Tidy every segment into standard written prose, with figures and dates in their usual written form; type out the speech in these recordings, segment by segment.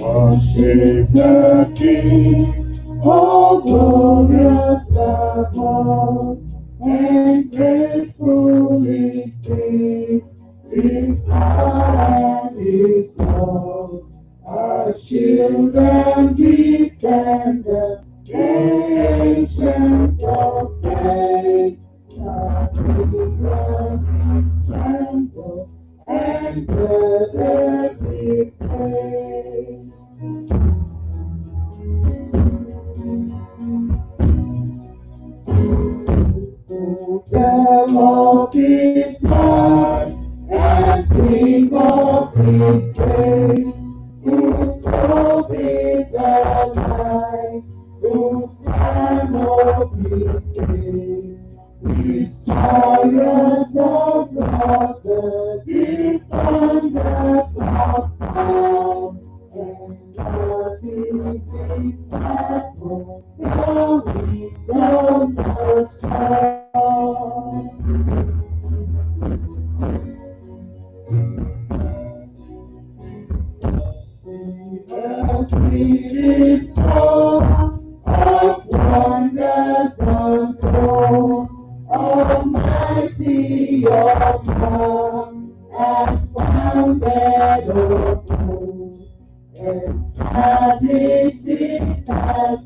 Worship the King, all glorious above, and gratefully sing His power and His love, our shield and defender, ancient of days, our King His temple, and the every praise. Tell of His might and sing of His praise, whose hope is the light, whose canopy is His chariots of love, the deep thunder clouds down, and earth is His platform, the wings of the sky. It is full of wonders untold, Almighty your love has founded a fold, established it as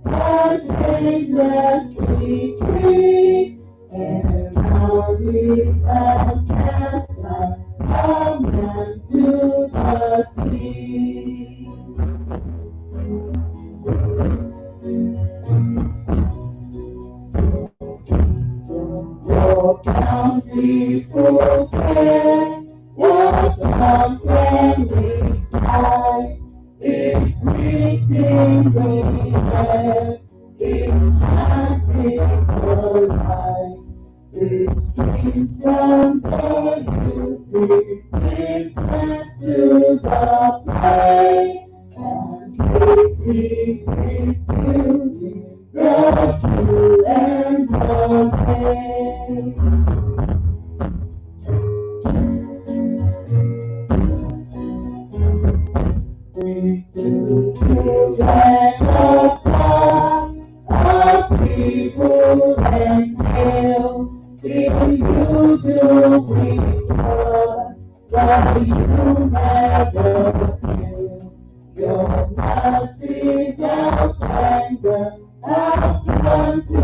by changeless decree, and now it has cast out man to the sea. Your bountiful care, what time can we sight? It breathes in the air, it shines in the light. It streams from the youth, it sent to the plain, and it is still the true and the pain. We do children of God, of evil and ill, in you do we trust, but you never fail. Your mercies are tender, have come to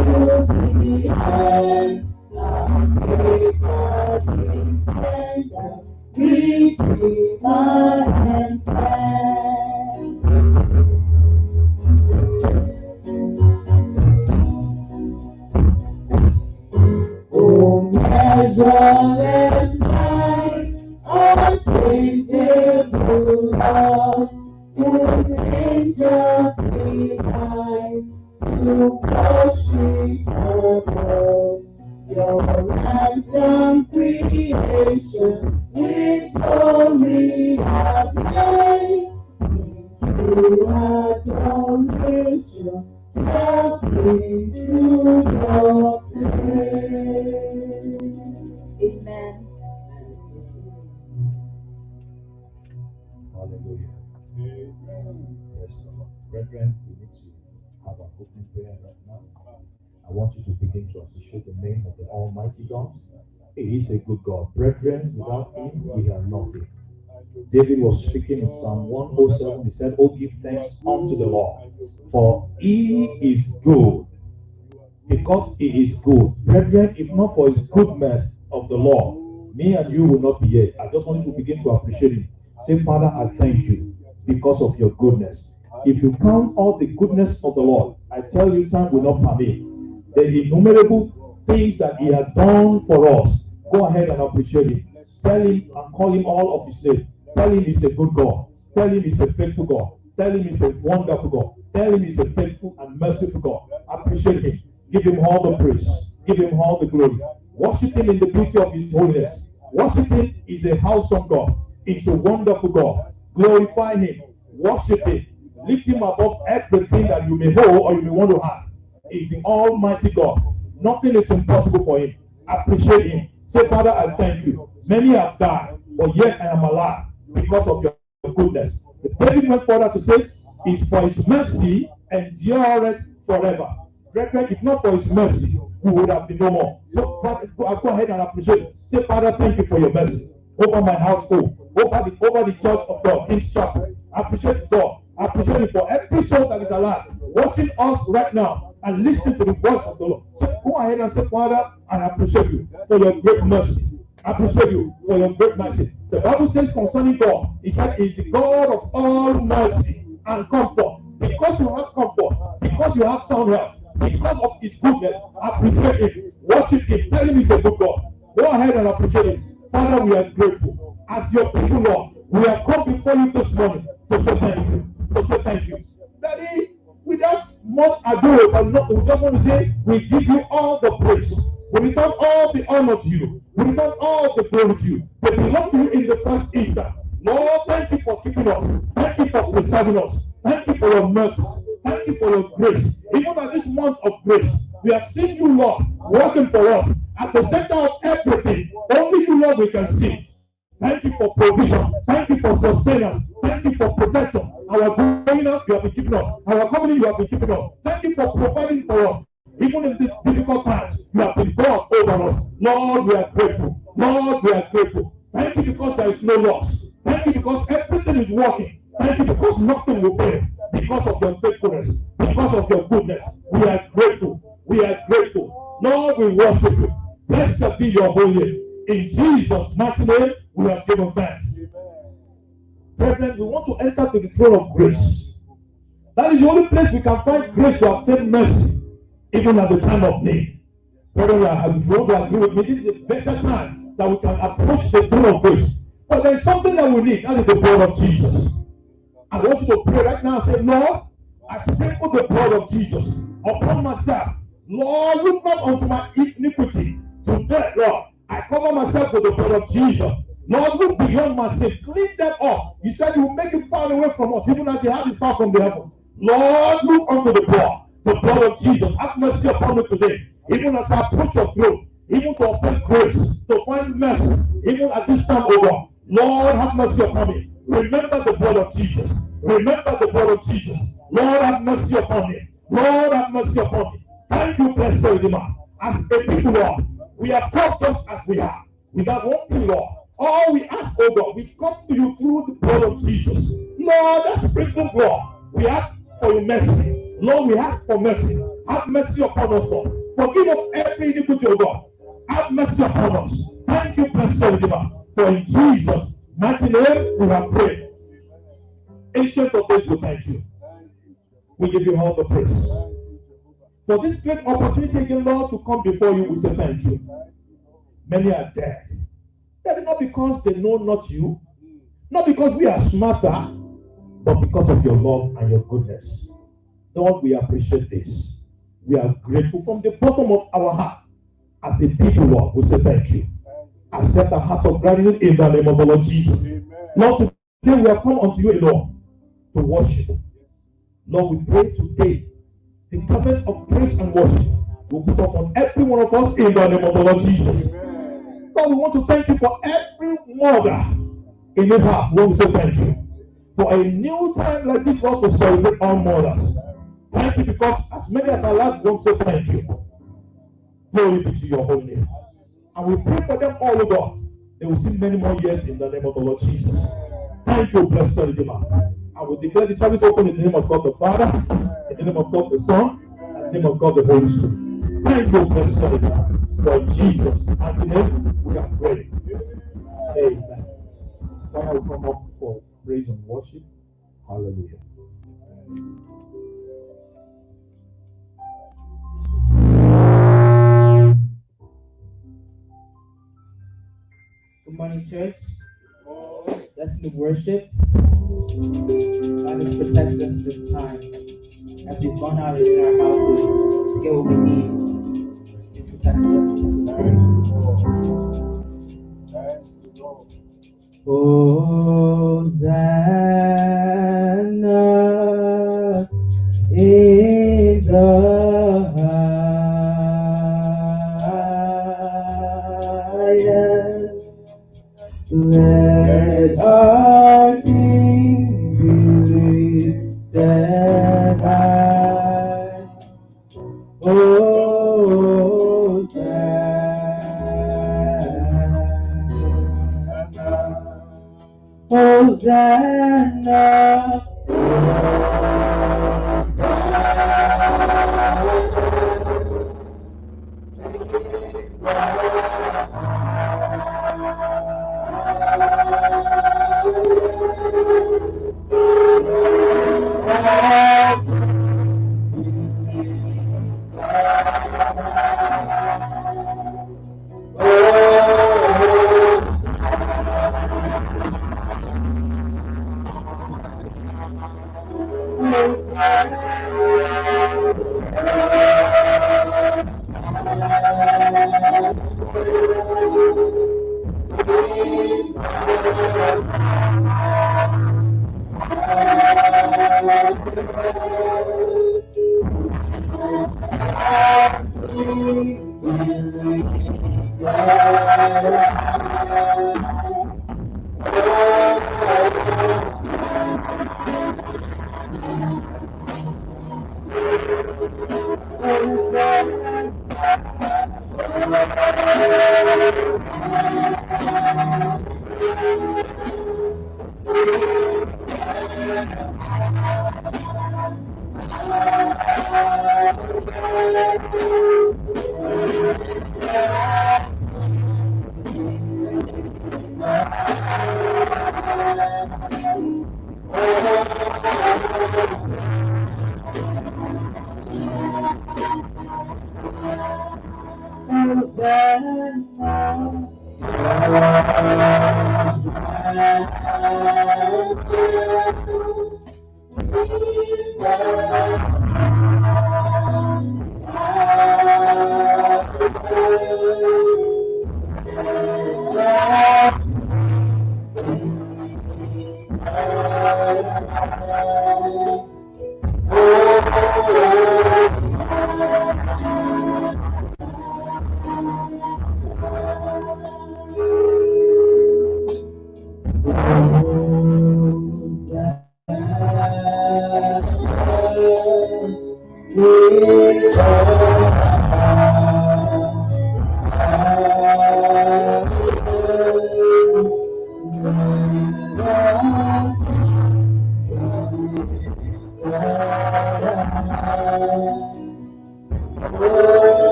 the end. Our greater defender, Redeemer and friend. Oh, measureless might, unchangeable love, whom angels behind to worship above. Your ransom creation with glory ablaze, into adoration shall sing to your praise. Amen. Hallelujah. Praise the Lord. Brethren, we need to have an opening prayer right now. I want you to begin to appreciate the name of the Almighty God. He is a good God. Brethren, without Him, we are nothing. David was speaking in Psalm 107. He said, "Oh, give thanks unto the Lord, for He is good." Because He is good. Brethren, if not for His goodness of the Lord, me and you will not be here. I just want you to begin to appreciate Him. Say, "Father, I thank you because of your goodness." If you count all the goodness of the Lord, I tell you, time will not permit. The innumerable things that He has done for us. Go ahead and appreciate Him. Tell Him and call Him all of His name. Tell Him He's a good God. Tell Him He's a faithful God. Tell Him He's a wonderful God. Tell Him He's a faithful and merciful God. Appreciate Him. Give Him all the praise. Give Him all the glory. Worship Him in the beauty of His holiness. Worship Him is a awesome God. It's a wonderful God. Glorify Him. Worship Him. Lift him above everything that you may hold or you may want to ask. He's the Almighty God. Nothing is impossible for him. Appreciate him. Say, Father, I thank you. Many have died, but yet I am alive because of your goodness. David went further to say, it's for his mercy endureth forever. Brethren, if not for his mercy, we would have been no more. So, Father, go ahead and appreciate it. Say, Father, thank you for your mercy over my household, over the church of God, King's Chapel. Appreciate God. Appreciate it for every soul that is alive, watching us right now and listening to the voice of the Lord. So go ahead and say, Father, I appreciate you for your great mercy. I appreciate you for your great mercy. The Bible says concerning God, it said he is the God of all mercy and comfort. Because you have comfort, because you have sound health, because of his goodness, appreciate him, worship him, tell him he's a good God. Go ahead and appreciate him. Father, we are grateful. As your people, Lord, we have come before you this morning to say thank you. To say thank you. Daddy, without much ado, but not, we just want to say, we give you all the praise. We return all the honor to you. We return all the glory to you. They belong to you in the first instant. Lord, thank you for keeping us. Thank you for preserving us. Thank you for your mercy. Thank you for your grace. Even at this month of grace, we have seen you, Lord, working for us at the center of everything. Only you, Lord, we can see. Thank you for provision. Thank you for sustenance. Thank you for protection. Our going out, you have been keeping us. Our coming, you have been keeping us. Thank you for providing for us. Even in these difficult times, you have been God over us. Lord, we are grateful. Lord, we are grateful. Thank you because there is no loss. Thank you because everything is working. Thank you because nothing will fail. Because of your faithfulness, because of your goodness, we are grateful. We are grateful. Lord, we worship you. Blessed be your holy name. In Jesus' mighty name, we have given thanks. Brethren, we want to enter to the throne of grace. That is the only place we can find grace to obtain mercy, even at the time of need. Brethren, if you want to agree with me, this is a better time that we can approach the throne of grace. But there is something that we need, that is the blood of Jesus. I want you to pray right now and say, Lord, I sprinkle the blood of Jesus upon myself. Lord, look not unto my iniquity. Today, Lord, I cover myself with the blood of Jesus. Lord, look beyond my sin. Clean them up. You said you will make it far away from us, even as the heart is far from the heavens. Lord, look unto the blood of Jesus. Have mercy upon me today, even as I approach your throne, even to obtain grace, to find mercy, even at this time, O God. Lord, have mercy upon me. Remember the blood of Jesus. Remember the blood of Jesus. Lord, have mercy upon me. Lord, have mercy upon me. Thank you, blessed Redeemer. As a people, Lord, we have come just as we are, without one plea, Lord. All we ask, oh God, we come to you through the blood of Jesus. Lord, that's sprinkling blood. We ask for your mercy. Lord, we ask for mercy. Have mercy upon us, Lord. Forgive us every iniquity, oh God. Have mercy upon us. Thank you, blessed Redeemer. For in Jesus' mighty name we have prayed. Ancient of days, we thank you. We give you all the praise. For this great opportunity again, Lord, to come before you, we say thank you. Many are dead. Dead not because they know not you, not because we are smarter, but because of your love and your goodness. Lord, we appreciate this. We are grateful from the bottom of our heart. As a people, Lord, we say thank you. Accept a heart of gratitude in the name of the Lord Jesus. Amen. Lord, today we have come unto you alone to worship. Lord, we pray today the garment of praise and worship will put upon every one of us in the name of the Lord Jesus. Amen. Lord, we want to thank you for every mother in this house. We want to say thank you for a new time like this, Lord, to celebrate our mothers. Thank you because as many as are alive, we want to say thank you. Glory be to your holy name. And we pray for them all, O God. They will see many more years in the name of the Lord Jesus. Thank you, blessed Redeemer. I will declare the service open in the name of God the Father, in the name of God the Son, and in the name of God the Holy Spirit. Thank you, blessed Redeemer. For in Jesus' mighty name we have prayed. Amen. Why will come up for praise and worship? Hallelujah. Good morning, church. Let's be worship. God has protected us this time as we've gone out in our houses to get what we need. He's protected us from the Hosanna. Hosanna.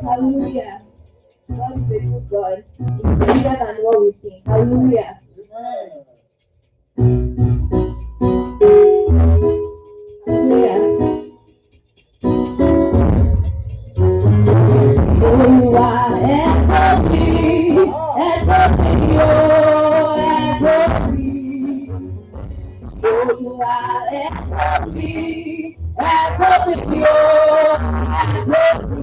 Hallelujah. God is a good God. He's bigger than what we think. Hallelujah. Hallelujah. Olúwa ẹ tóbi, ẹ tóbi o, ẹ tóbi. Olúwa ẹ tóbi, ẹ tóbi o, ẹ tóbi.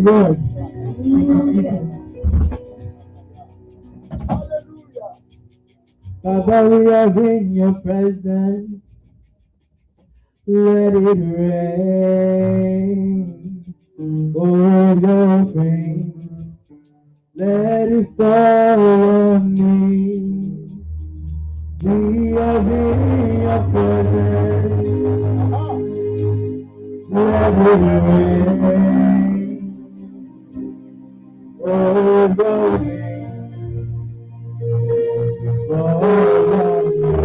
Lord. Father, we are in your presence. Let it rain. Oh, your rain. Let it fall on me. We are in your presence. Let it rain. Oh, your rain. Fall on me.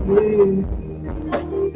Open the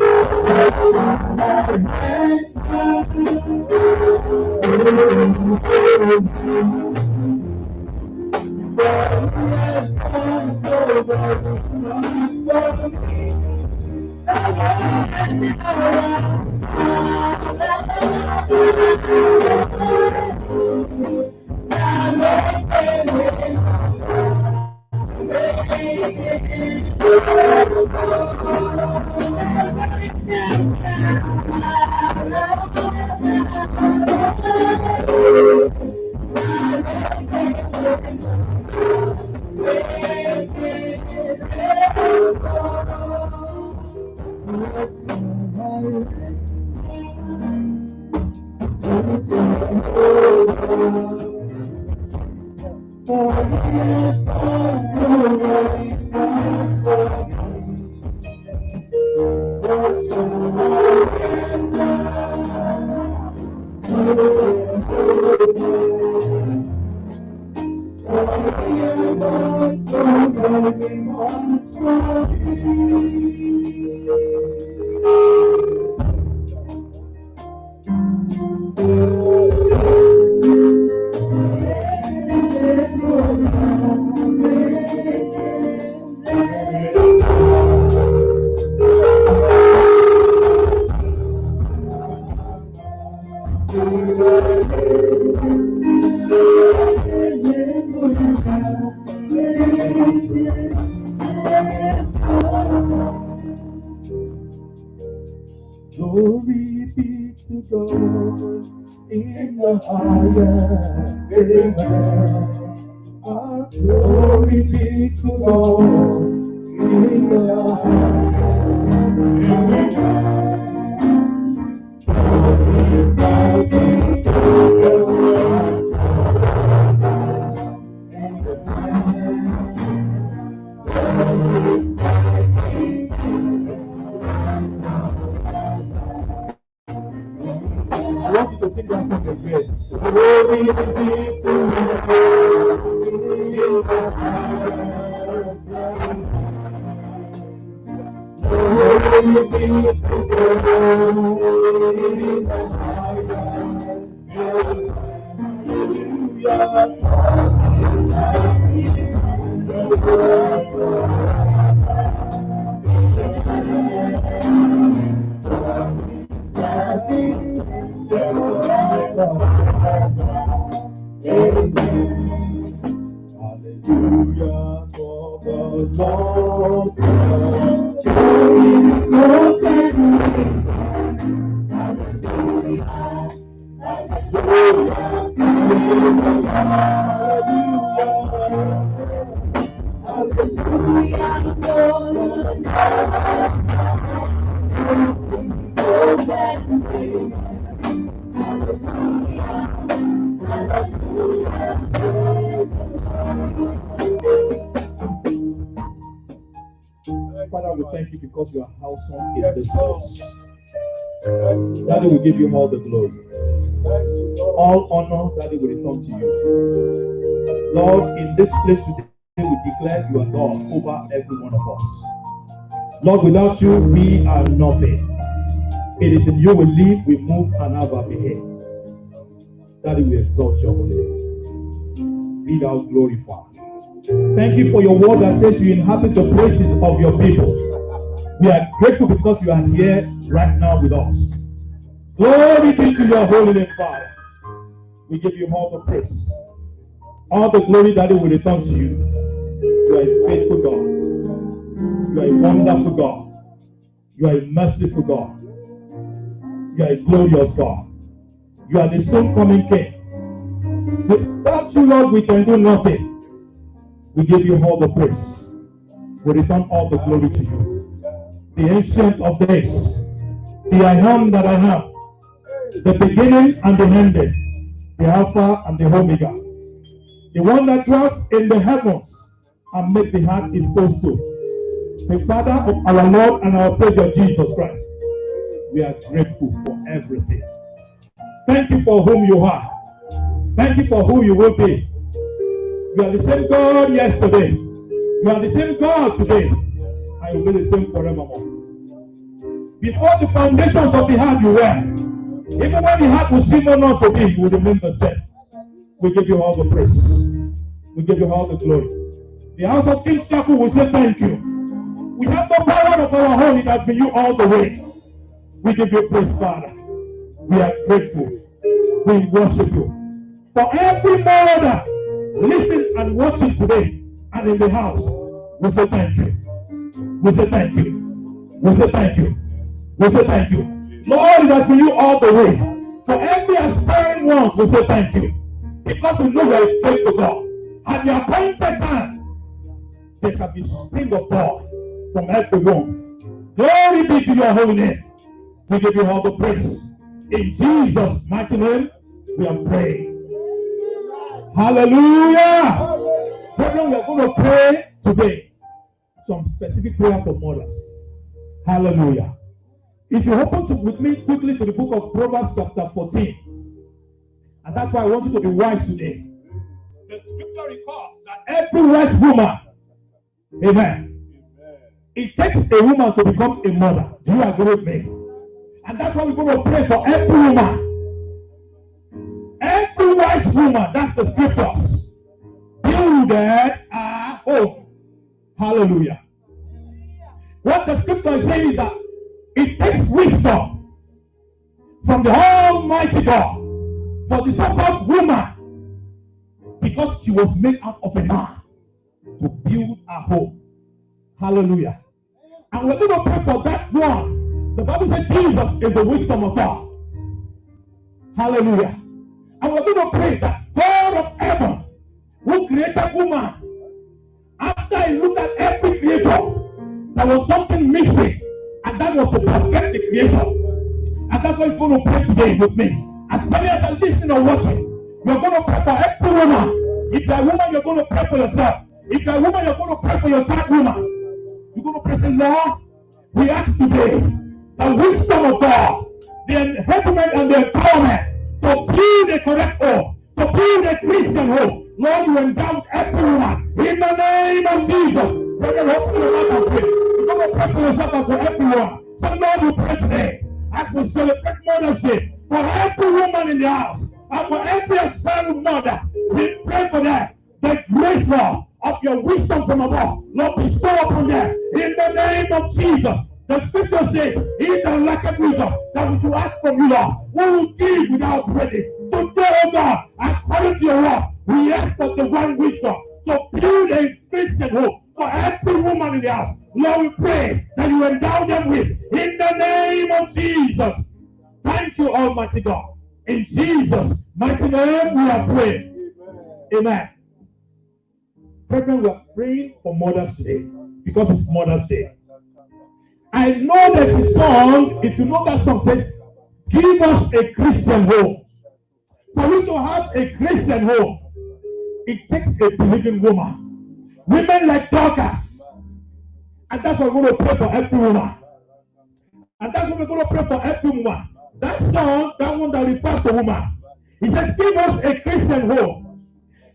Glory be to God in the highest. Amen. Glory be to God in the I want you to sing that song again. Glory be to God in the highest. Glory be to God in the highest. Hallelujah for the Lord God. Protect me. Father, we thank you because you are awesome in this place. Daddy, we give you all the glory. All honor, Daddy, will return to you. Lord, in this place today, we declare you are God over every one of us. Lord, without you, we are nothing. It is in you we live, we move, and have our being. Daddy, we exalt your holy name. Be thou glorified. Thank you for your word that says you inhabit the praises of your people. We are grateful because you are here right now with us. Glory be to your holy name, Father. We give you all the praise. All the glory that it will return to you. You are a faithful God. You are a wonderful God. You are a merciful God. You are a glorious God. You are the soon coming King. Without you, Lord, we can do nothing. We give you all the praise. We return all the glory to you. The ancient of days, the I am that I am, the beginning and the ending, the Alpha and the Omega, the one that dwells in the heavens and make the heart his footstool, the Father of our Lord and our Savior Jesus Christ. We are grateful for everything. Thank you for whom you are. Thank you for who you will be. You are the same God yesterday. You are the same God today. And you will be the same forevermore. Before the foundations of the heart you were. Even when the heart will seem not to be, you will remain the same. We give you all the praise. We give you all the glory. The House of Kings Chapel will say thank you. We have the power of our own. It has been you all the way. We give you praise, Father. We are grateful. We worship you. For every mother listening and watching today and in the house, we say thank you. We say thank you. We say thank you. We say thank you. Lord, it has been you all the way. For every aspiring ones, we say thank you. Because we know we are faithful God. At the appointed time, there shall be spring of joy from every womb. Glory be to your holy name. We give you all the praise. In Jesus' mighty name, we are praying. Hallelujah. Brethren, we are going to pray today some specific prayer for mothers. Hallelujah. If you open with me quickly to the book of Proverbs chapter 14, and that's why I want you to be wise today. The scripture records that every wise woman, amen, it takes a woman to become a mother. Do you agree with me? And that's why we're going to pray for every woman. Every wise woman, that's the scriptures, builded a home. Hallelujah. What the scripture is saying is that it takes wisdom from the Almighty God for the so-called woman, because she was made out of a man, to build a home. Hallelujah. And we're going to pray for that one. The Bible says Jesus is the wisdom of God. Hallelujah. And we're going to pray that God of heaven, who created woman, after he looked at every creature, there was something missing, and that was to perfect the creation. And that's why you're going to pray today with me. As many as are listening or watching, you're going to pray for every woman. If you're a woman, you're going to pray for yourself. If you're a woman, you're going to pray for your child woman. You're going to pray, say, Lord, we ask today the wisdom of God, the enablement and the empowerment to build a correct home, to build a Christian home. Lord, you endow every woman in the name of Jesus. Brother, open your mouth and pray. You're going to pray for yourself and for everyone. So, Lord, we pray today as we celebrate Mother's Day for every woman in the house and for every aspiring mother. We pray for them. The grace, Lord, of your wisdom from above, Lord, bestow upon them in the name of Jesus. The scripture says, he that lacketh wisdom, that we should ask from you, Lord, who will give without breathing. Today, oh God, according to your word, we ask for divine wisdom to build a Christian home for every woman in the house. Lord, we pray that you endow them with, in the name of Jesus. Thank you, Almighty God. In Jesus' mighty name, we are praying. Amen. Brethren, we are praying for mothers today because it's Mother's Day. I know there's a song, if you know that song, says, give us a Christian home. For you to have a Christian home, it takes a believing woman. Women like Dorcas. And that's what we're going to pray for every woman. And that's what we're going to pray for every woman. That song, that one that refers to woman. He says, give us a Christian home.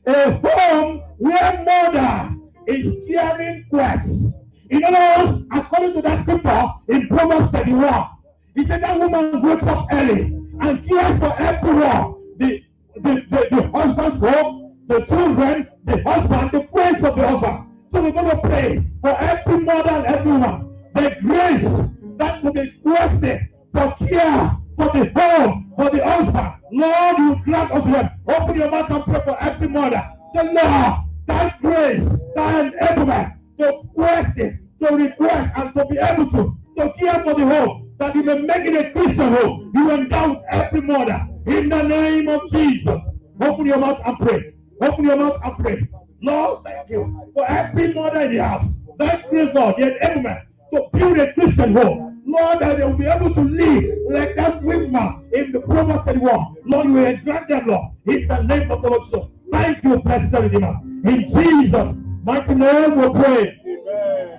A home where mother is carrying Christ. In other words, according to that scripture in Proverbs 31, he said that woman wakes up early and cares for everyone. The husband's home, the children, the husband, the friends of the husband. So we're going to pray for every mother and everyone. The grace that to be requested for care, for the home, for the husband. Lord, you grant unto them. Open your mouth and pray for every mother. Say, Lord, that grace, that enablement to question, to request, and to be able to care for the home, that you may make it a Christian home. You endow every mother in the name of Jesus. Open your mouth and pray. Open your mouth and pray. Lord, thank you for every mother in the house. That grace, Lord, the enablement to build a Christian home. Lord, that they will be able to live like that woman in the Proverbs 31. Lord, you will grant them, Lord, in the name of the Lord Jesus. Thank you, blessed Redeemer. In Jesus' mighty name we pray. Amen.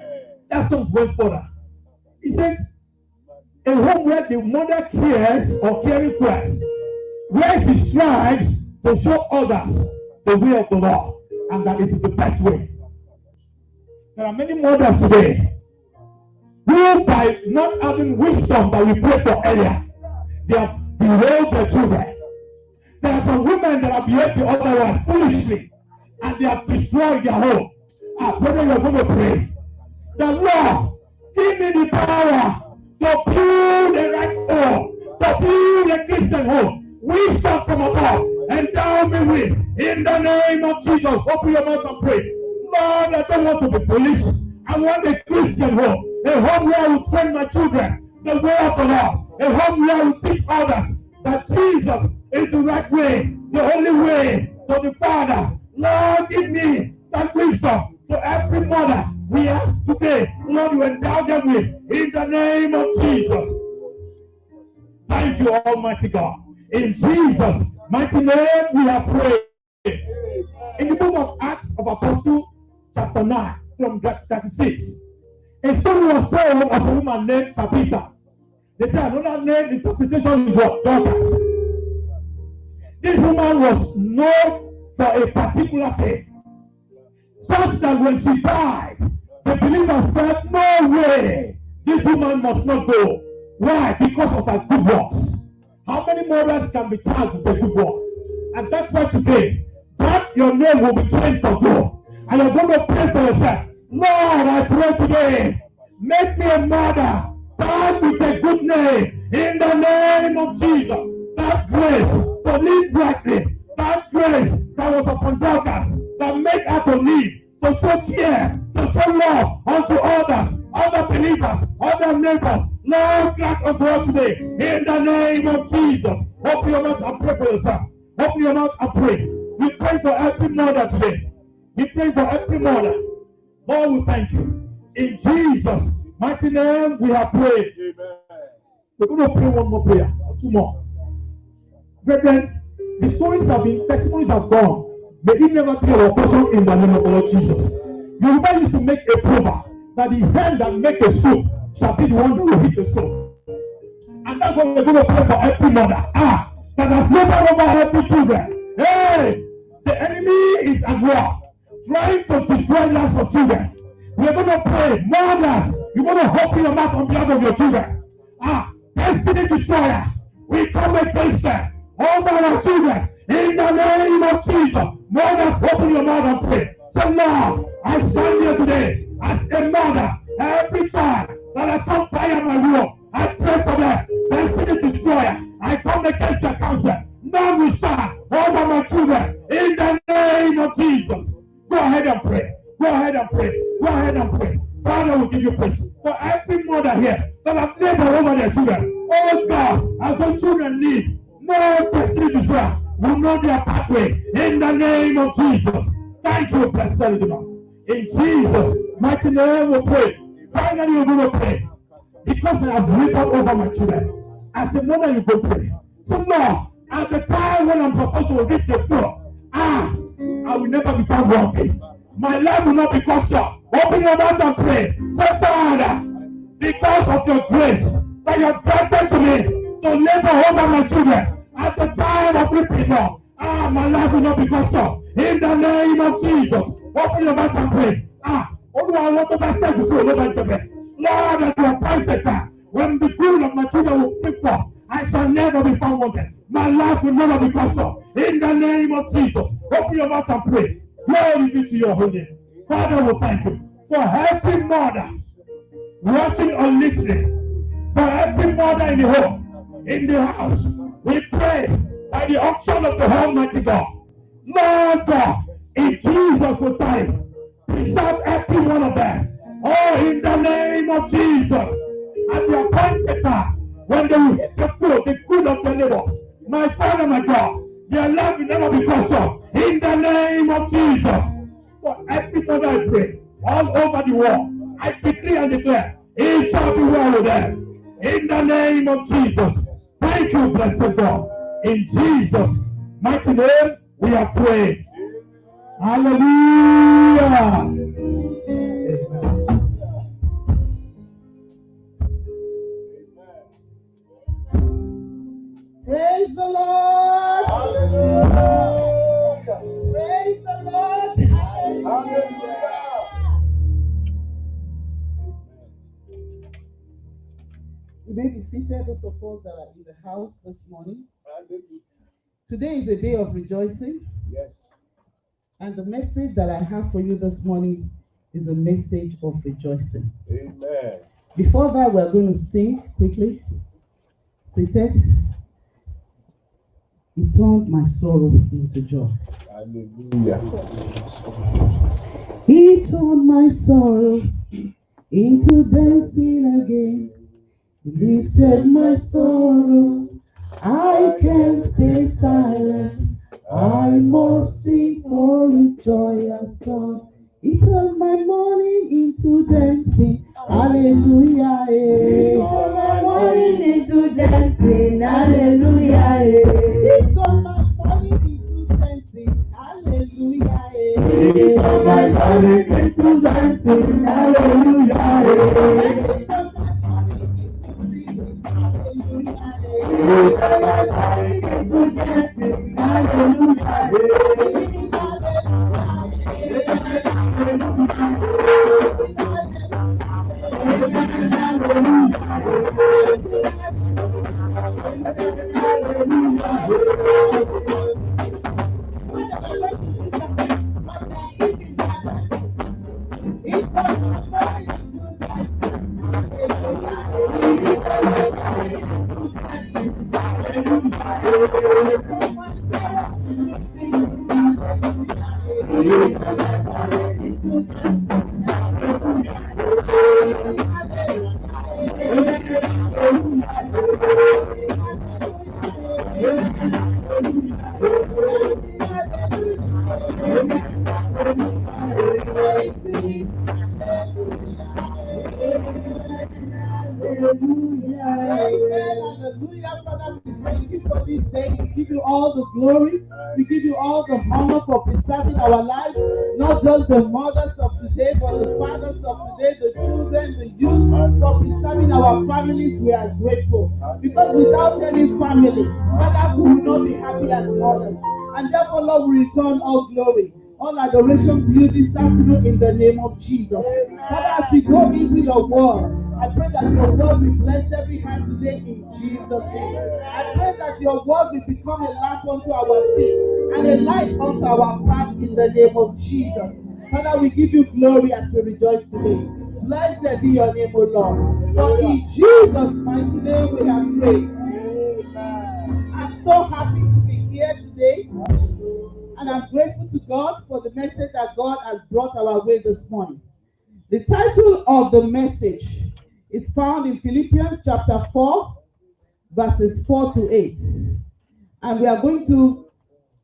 That song went further. He says, a home where the mother cares or caring Christ, where she strives to show others the way of the Lord, and that is the best way. There are many mothers today who by not having wisdom that we prayed for earlier, they have derailed their children. There are some women that have behaved the otherwise foolishly, and they have destroyed their home. Brother, you are going to pray. The Lord, give me the power to build a right home, to build a Christian home. Wisdom from above, endow me with. In the name of Jesus, open your mouth and pray. Lord, I don't want to be foolish. I want a Christian home, a home where I will train my children the way of the Lord, a home where I will teach others that Jesus is the right way, the only way to the Father. Lord, give me that wisdom to every mother we ask today. Lord, you endow them with, in the name of Jesus. Thank you, Almighty God. In Jesus' mighty name we have prayed. In the book of Acts of Apostles, chapter 9, from 36, a story was told of a woman named Tabitha. They say another name interpretation is what? Dorcas. This woman was known for a particular thing, such that when she died, the believers felt no way, this woman must not go. Why? Because of her good works. How many mothers can be tagged with a good work? And that's why today, that your name will be changed for good. And you're going to pray for yourself. Lord, I pray today, make me a mother tagged with a good name. In the name of Jesus, that grace to live rightly, that grace that was upon Dorcas, that make her to live, to show care, to show love unto others, other believers, other neighbors. Lord, grant unto us today, in the name of Jesus. Open your mouth and pray for yourself. Open your mouth and pray. We pray for every mother today. We pray for every mother. Lord, we thank you. In Jesus' mighty name, we have prayed. Amen. We're going to pray one more prayer, or two more. Brethren, the stories have been, testimonies have gone. May it never be our portion in the name of the Lord Jesus. Yoruba used to make a proverb that the hand that make a soup shall be the one that will hit the soup. And that's what we're going to pray for every mother. That has labored over every children. Hey, the enemy is at war, trying to destroy lives of children. We're going to pray. Mothers, you're going to open your mouth on behalf of your children. Destiny destroyer, we come against them over our children. In the name of Jesus, mothers, open your mouth and pray. So Lord, I stand here today as a mother. Every child that has come via my room, I pray for them. Destiny destroyer, I come against their counsel. None will stand over my children. In the name of Jesus. Go ahead and pray. Go ahead and pray. Go ahead and pray. Father, will give you praise for every mother here that have labored over their children. Oh God, as those children live, no destiny destroyer will know their pathway. In the name of Jesus. Thank you, blessed Redeemer. In Jesus' mighty name we pray. Finally, you're going to pray. Because I have labored over my children. As a mother, you go pray. So Lord, at the time when I'm supposed to reach the throne, I will never be found wanting. My life will not be cut short. Open your mouth and pray. Say, Father, because of your grace that you have granted to me to labor over my children at the time of reaping, Lord, my life will not be cut short. In the name of Jesus, open your mouth and pray. Lord, at your appointed time, when the good of my children will flip forth, I shall never be found wanted. My life will never be cut short. In the name of Jesus, open your mouth and pray. Glory be to your holy name. Father, we thank you for every mother watching or listening, for every mother in the home, in the house. We pray by the unction of the Almighty God. Lord God, in Jesus will die. Preserve every one of them. Oh, in the name of Jesus. At the appointed time, when they will hit the fruit, the good of their neighbor. My Father, my God, their life will never be cut short. In the name of Jesus. For every mother I pray, all over the world, I decree and declare, it shall be well with them. In the name of Jesus. Thank you, blessed God. In Jesus' mighty name, we are praying. Hallelujah. Amen. Praise the Lord. Hallelujah. Praise the Lord. Hallelujah. You may be seated, those of us that are in the house this morning. Today is a day of rejoicing. Yes. And the message that I have for you this morning is a message of rejoicing. Amen. Before that, we're going to sing quickly. Seated. He turned my sorrow into joy. Hallelujah. He turned my sorrow into dancing again. He lifted my sorrows. I can't stay silent. I must sing for his joyous dawn. He turned my mourning into dancing. Hallelujah. He turned my mourning into dancing. Hallelujah. He turned my mourning into dancing. Hallelujah. He turned my mourning into dancing. Hallelujah. He turned my mourning into singing. Hallelujah. He turned my mourning into dancing. Hallelujah. Hallelujah, Father, we thank you for this day. We give you all the glory. We give you all the honor for preserving our lives, not just the mothers of today, but the fathers of today, the children, the youth, for preserving our families. We are grateful. Because without any family, Father, we will not be happy as mothers. And therefore, Lord, we return all glory, all adoration to you this afternoon in the name of Jesus. Father, as we go into your word, I pray that your word will bless every hand today in Jesus' name. I pray that your word will become a lamp unto our feet and a light unto our path in the name of Jesus. Father, we give you glory as we rejoice today. Blessed be your name, O Lord. For in Jesus' mighty name we have prayed. I'm so happy to be here today. And I'm grateful to God for the message that God has brought our way this morning. The title of the message is found in Philippians chapter 4, verses 4 to 8. And we are going to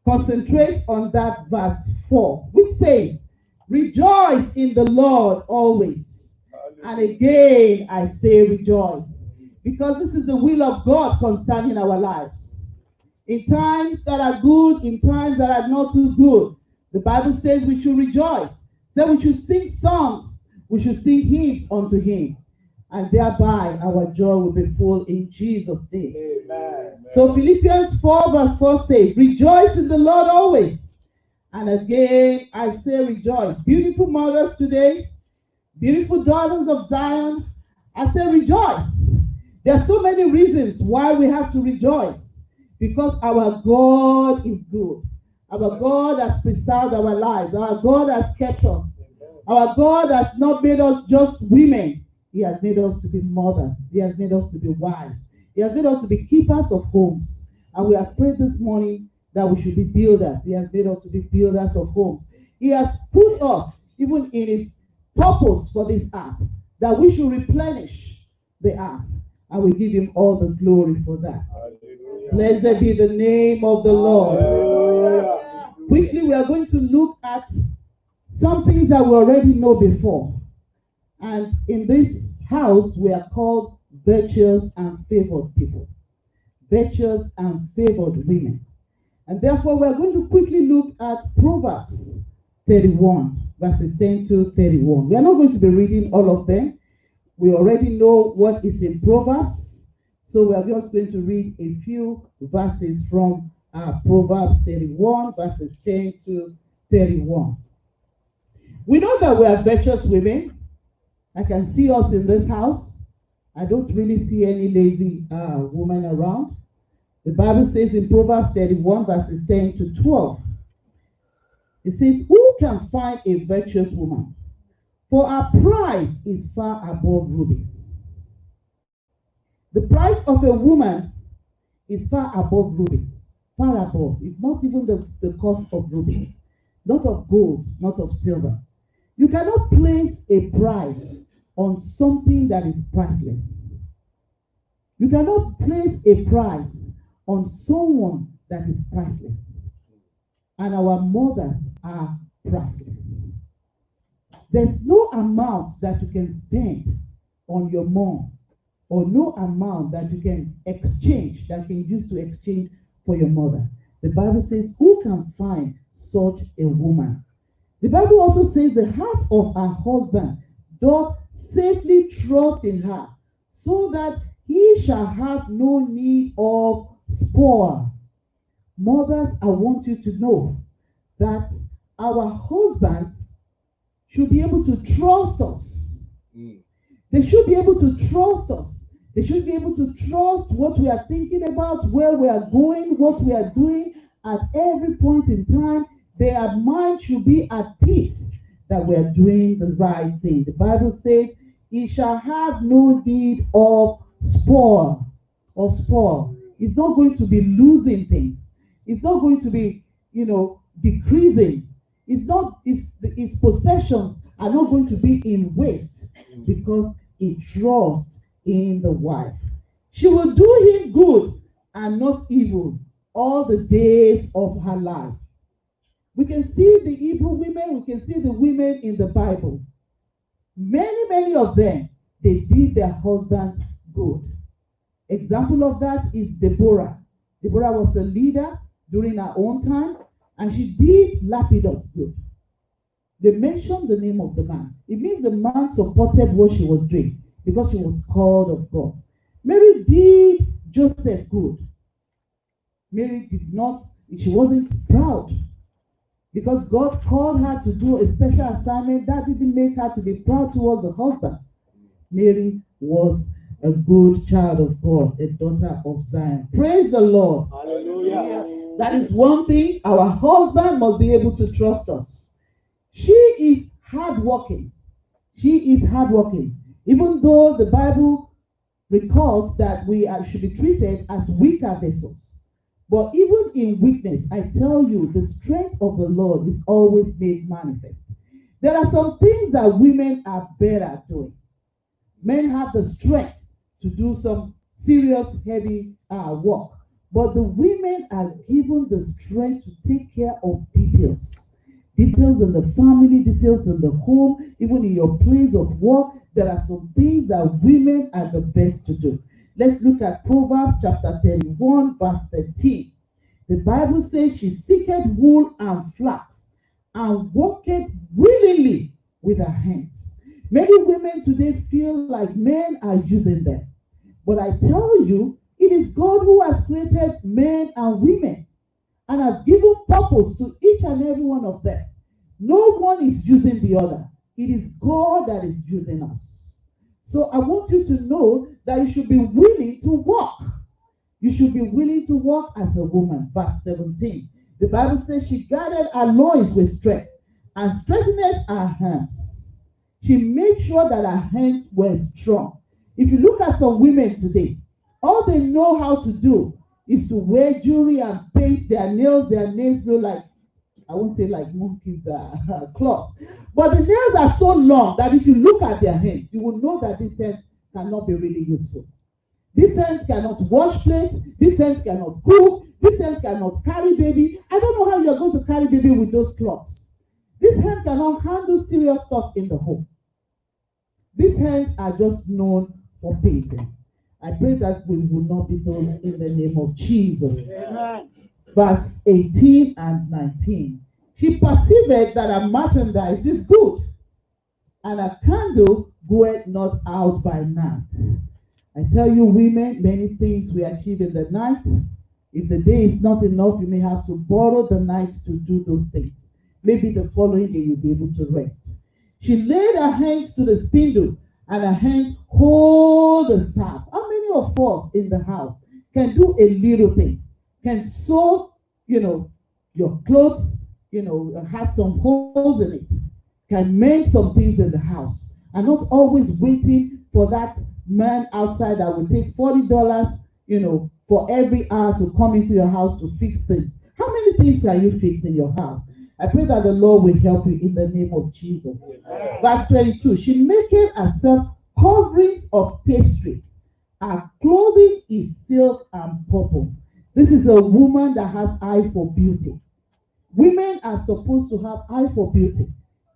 concentrate on that verse 4, which says, "Rejoice in the Lord always. And again I say rejoice, because this is the will of God concerning our lives. In times that are good, in times that are not too good, the Bible says we should rejoice. So we should sing songs, we should sing hymns unto him, and thereby our joy will be full in Jesus' name." Amen. So Philippians 4 verse 4 says, "Rejoice in the Lord always. And again I say rejoice." Beautiful mothers today, beautiful daughters of Zion, I say rejoice. There are so many reasons why we have to rejoice. Because our God is good. Our God has preserved our lives. Our God has kept us. Our God has not made us just women. He has made us to be mothers. He has made us to be wives. He has made us to be keepers of homes. And we have prayed this morning that we should be builders. He has made us to be builders of homes. He has put us even in his purpose for this earth, that we should replenish the earth. And we give him all the glory for that. Blessed be the name of the Lord. Hallelujah. Quickly, we are going to look at some things that we already know before. And in this house, we are called virtuous and favored people. Virtuous and favored women. And therefore, we are going to quickly look at Proverbs 31, verses 10 to 31. We are not going to be reading all of them. We already know what is in Proverbs. So we are just going to read a few verses from Proverbs 31, verses 10 to 31. We know that we are virtuous women. I can see us in this house. I don't really see any lazy woman around. The Bible says in Proverbs 31, verses 10 to 12, it says, who can find a virtuous woman? For her price is far above rubies. The price of a woman is far above rubies. Far above. It's not even the cost of rubies. Not of gold, not of silver. You cannot place a price on something that is priceless. You cannot place a price on someone that is priceless. And our mothers are priceless. There's no amount that you can spend on your mom, or no amount that you can exchange, that you can use to exchange for your mother. The Bible says, who can find such a woman? The Bible also says, the heart of her husband doth safely trust in her, so that he shall have no need of spoil. Mothers, I want you to know that our husbands should be able to trust us. They should be able to trust us. They should be able to trust what we are thinking about, where we are going, what we are doing at every point in time. Their mind should be at peace that we are doing the right thing. The Bible says, he shall have no need of spoil. He's not going to be losing things. It's not going to be, decreasing. It's not, his possessions are not going to be in waste, because he trusts in the wife. She will do him good and not evil all the days of her life. We can see the Hebrew women, we can see the women in the Bible. Many of them, they did their husband good. Example of that is Deborah. Deborah was the leader during her own time, and she did Lapidot good. They mentioned the name of the man. It means the man supported what she was doing because she was called of God. Mary did Joseph good. Mary did not, she wasn't proud. Because God called her to do a special assignment, that didn't make her to be proud towards the husband. Mary was a good child of God, a daughter of Zion. Praise the Lord. Hallelujah. That is one thing. Our husband must be able to trust us. She is hardworking. She is hardworking. Even though the Bible records that we should be treated as weaker vessels. But even in weakness, I tell you, the strength of the Lord is always made manifest. There are some things that women are better at doing. Men have the strength to do some serious, heavy work. But the women are given the strength to take care of details. Details in the family, details in the home, even in your place of work. There are some things that women are the best to do. Let's look at Proverbs chapter 31, verse 13. The Bible says, she seeketh wool and flax, and worketh willingly with her hands. Many women today feel like men are using them. But I tell you, it is God who has created men and women, and have given purpose to each and every one of them. No one is using the other. It is God that is using us. So I want you to know that you should be willing to work. You should be willing to work as a woman. Verse 17. The Bible says she guarded her loins with strength and strengthened her arms. She made sure that her hands were strong. If you look at some women today, all they know how to do is to wear jewelry and paint their nails. Their nails look like, I won't say like monkeys' claws. But the nails are so long that if you look at their hands, you will know that these hands cannot be really useful. These hands cannot wash plates. These hands cannot cook. These hands cannot carry baby. I don't know how you're going to carry baby with those claws. These hands cannot handle serious stuff in the home. These hands are just known for painting. I pray that we will not be those in the name of Jesus. Amen. Verse 18 and 19. She perceived that her merchandise is good, and a candle goeth not out by night. I tell you, women, many things we achieve in the night. If the day is not enough, you may have to borrow the night to do those things. Maybe the following day you'll be able to rest. She laid her hands to the spindle and her hands hold the staff. How many of us in the house can do a little thing? Can sew, your clothes, have some holes in it. Can mend some things in the house. And not always waiting for that man outside that will take $40, for every hour to come into your house to fix things. How many things can you fix in your house? I pray that the Lord will help you in the name of Jesus. Amen. Verse 22, she maketh herself coverings of tapestries. Her clothing is silk and purple. This is a woman that has eye for beauty. Women are supposed to have eye for beauty.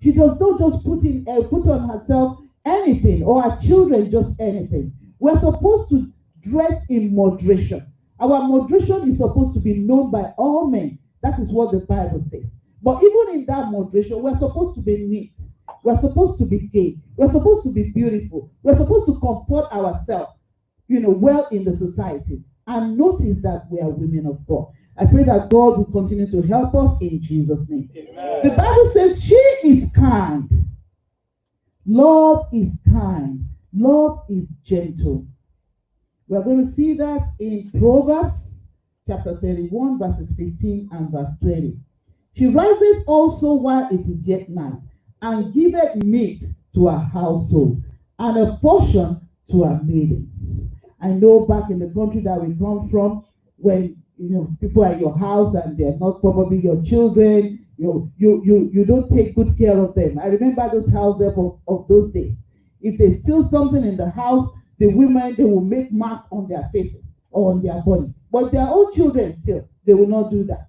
She does not just put on herself anything, or her children just anything. We're supposed to dress in moderation. Our moderation is supposed to be known by all men. That is what the Bible says. But even in that moderation, we're supposed to be neat. We're supposed to be gay. We're supposed to be beautiful. We're supposed to comport ourselves, well in the society. And notice that we are women of God. I pray that God will continue to help us in Jesus' name. Amen. The Bible says she is kind. Love is kind. Love is gentle. We're going to see that in Proverbs chapter 31, verses 15 and verse 20. She riseth also while it is yet night, and giveth meat to her household, and a portion to her maidens. I know back in the country that we come from, when people are in your house and they're not probably your children, you don't take good care of them. I remember those house help of those days. If they steal something in the house, the women, they will make mark on their faces or on their body. But their own children still, they will not do that.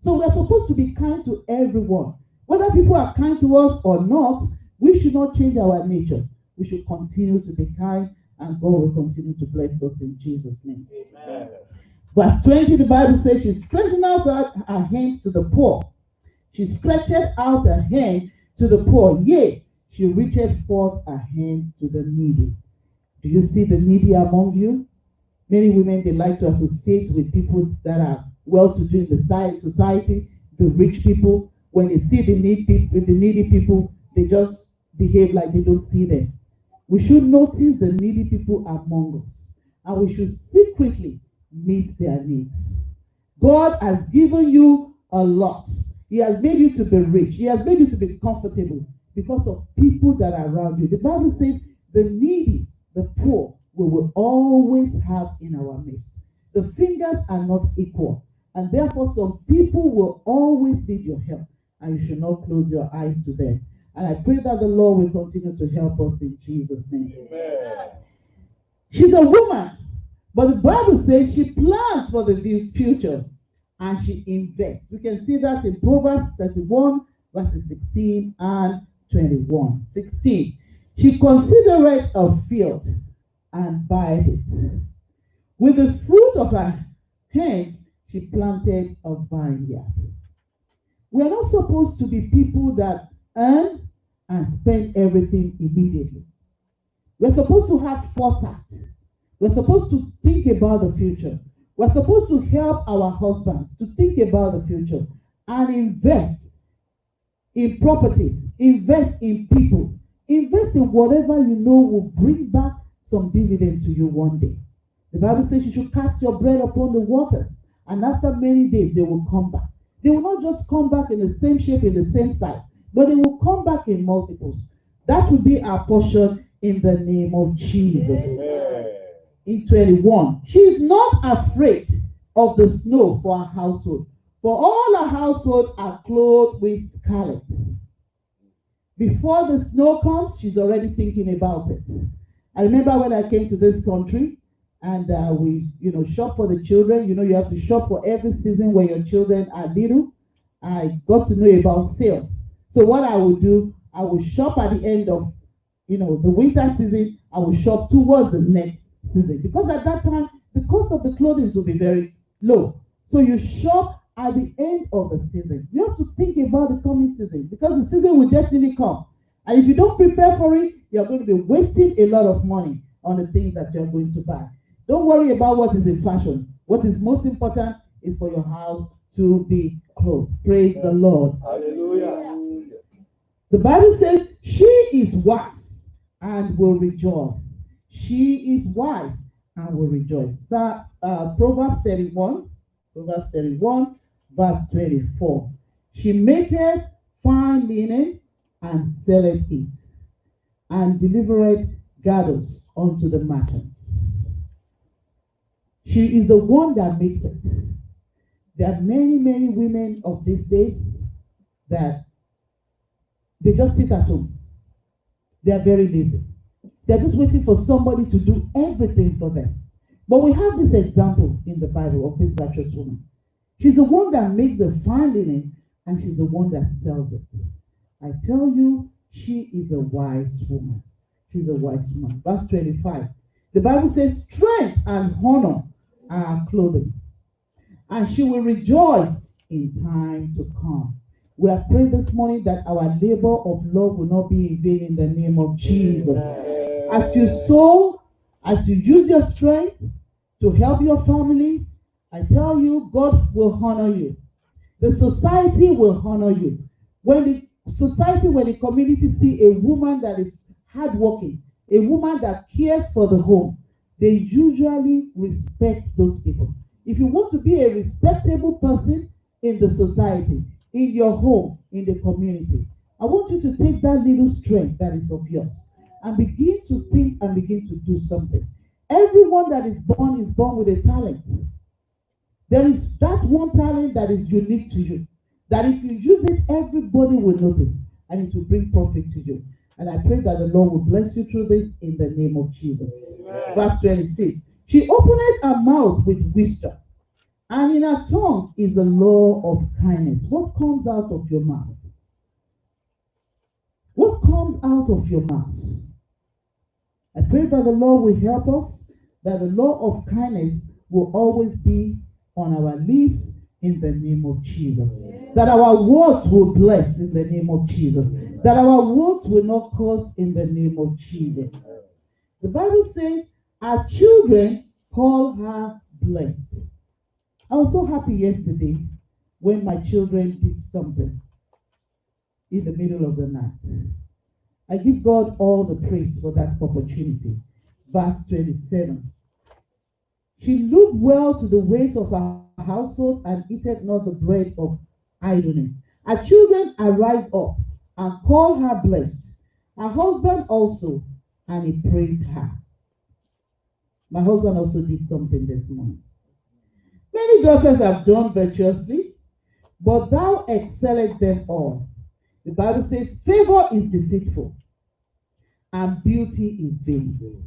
So we're supposed to be kind to everyone. Whether people are kind to us or not, we should not change our nature. We should continue to be kind, and God will continue to bless us in Jesus' name. Amen. Verse 20, the Bible says, she stretched out her hands to the poor. She stretched out her hand to the poor. Yea, she reached forth her hands to the needy. Do you see the needy among you? Many women, they like to associate with people that are well-to-do in the society, the rich people. When they see the needy people, they just behave like they don't see them. We should notice the needy people among us, and we should secretly meet their needs. God has given you a lot. He has made you to be rich. He has made you to be comfortable because of people that are around you. The Bible says the needy, the poor, we will always have in our midst. The fingers are not equal, and therefore some people will always need your help, and you should not close your eyes to them. And I pray that the Lord will continue to help us in Jesus' name. Amen. She's a woman, but the Bible says she plans for the future and she invests. We can see that in Proverbs 31, verses 16 and 21. 16. She considereth a field and buyeth it. With the fruit of her hands, she planted a vineyard. We are not supposed to be people that earn and spend everything immediately. We're supposed to have foresight. We're supposed to think about the future. We're supposed to help our husbands to think about the future and invest in properties, invest in people, invest in whatever you know will bring back some dividend to you one day. The Bible says you should cast your bread upon the waters, and after many days they will come back. They will not just come back in the same shape, in the same size, but they will come back in multiples. That will be our portion in the name of Jesus. Amen. In 21, she is not afraid of the snow for her household, for all her household are clothed with scarlet. Before the snow comes, she's already thinking about it. I remember when I came to this country, and we, shop for the children. You have to shop for every season when your children are little. I got to know about sales. So what I would do, I would shop at the end of, the winter season. I would shop towards the next season, because at that time, the cost of the clothing will be very low. So you shop at the end of the season. You have to think about the coming season, because the season will definitely come. And if you don't prepare for it, you're going to be wasting a lot of money on the things that you're going to buy. Don't worry about what is in fashion. What is most important is for your house to be clothed. Praise the Lord. Hallelujah. The Bible says she is wise and will rejoice. She is wise and will rejoice. Proverbs 31, verse 24. She maketh fine linen and selleth it, and delivereth girdles unto the merchants. She is the one that makes it. There are many, many women of these days that they just sit at home. They are very lazy. They're just waiting for somebody to do everything for them. But we have this example in the Bible of this virtuous woman. She's the one that makes the fine linen, and she's the one that sells it. I tell you, she is a wise woman. She's a wise woman. Verse 25. The Bible says, strength and honor are her clothing, and she will rejoice in time to come. We have prayed this morning that our labor of love will not be in vain in the name of Jesus. As you sow, as you use your strength to help your family, I tell you, God will honor you. The society will honor you. When the community see a woman that is hardworking, a woman that cares for the home, they usually respect those people. If you want to be a respectable person in the society, in your home, in the community, I want you to take that little strength that is of yours and begin to think and begin to do something. Everyone that is born with a talent. There is that one talent that is unique to you, that if you use it, everybody will notice and it will bring profit to you. And I pray that the Lord will bless you through this in the name of Jesus. Amen. Verse 26. She opened her mouth with wisdom, and in her tongue is the law of kindness. What comes out of your mouth? What comes out of your mouth? I pray that the Lord will help us, that the law of kindness will always be on our lips in the name of Jesus. That our words will bless in the name of Jesus. That our words will not curse in the name of Jesus. The Bible says, our children call her blessed. I was so happy yesterday when my children did something in the middle of the night. I give God all the praise for that opportunity. Verse 27. She looked well to the ways of her household and eateth not the bread of idleness. Her children arise up and call her blessed. Her husband also, and he praised her. My husband also did something this morning. Many daughters have done virtuously, but thou excellest them all. The Bible says, favor is deceitful, and beauty is vain.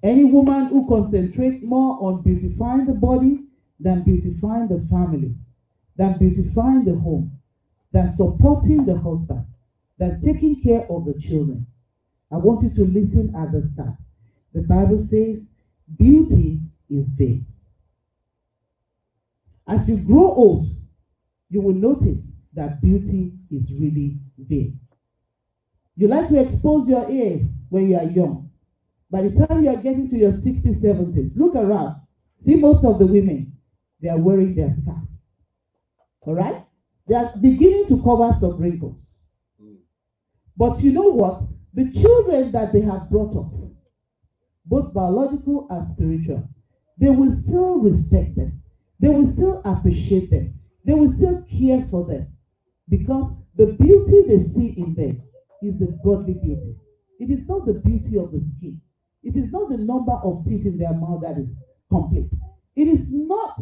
Any woman who concentrates more on beautifying the body than beautifying the family, than beautifying the home, than supporting the husband, than taking care of the children. I want you to listen at the start. The Bible says, beauty is vain. As you grow old, you will notice that beauty is really vain. You like to expose your hair when you are young. By the time you are getting to your 60s, 70s, look around. See most of the women, they are wearing their scarf. All right? They are beginning to cover some wrinkles. But you know what? The children that they have brought up, both biological and spiritual, they will still respect them. They will still appreciate them. They will still care for them. Because the beauty they see in them is the godly beauty. It is not the beauty of the skin. It is not the number of teeth in their mouth that is complete. It is not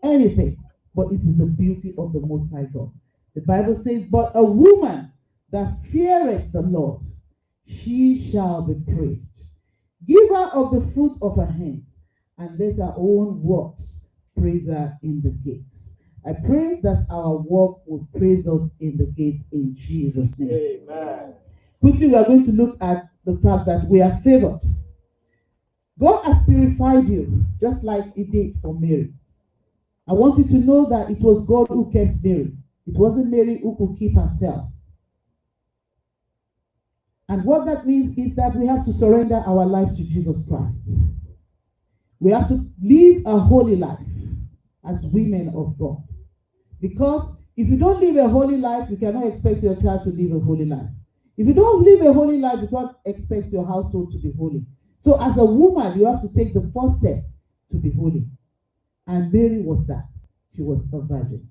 anything, but it is the beauty of the Most High God. The Bible says, but a woman that feareth the Lord, she shall be praised. Give her of the fruit of her hands, and let her own works praise her in the gates. I pray that our work will praise us in the gates in Jesus' name. Amen. Quickly, we are going to look at the fact that we are favored. God has purified you, just like he did for Mary. I want you to know that it was God who kept Mary. It wasn't Mary who could keep herself. And what that means is that we have to surrender our life to Jesus Christ. We have to live a holy life as women of God. Because if you don't live a holy life, you cannot expect your child to live a holy life. If you don't live a holy life, you can't expect your household to be holy. So as a woman, you have to take the first step to be holy. And Mary was that. She was a virgin.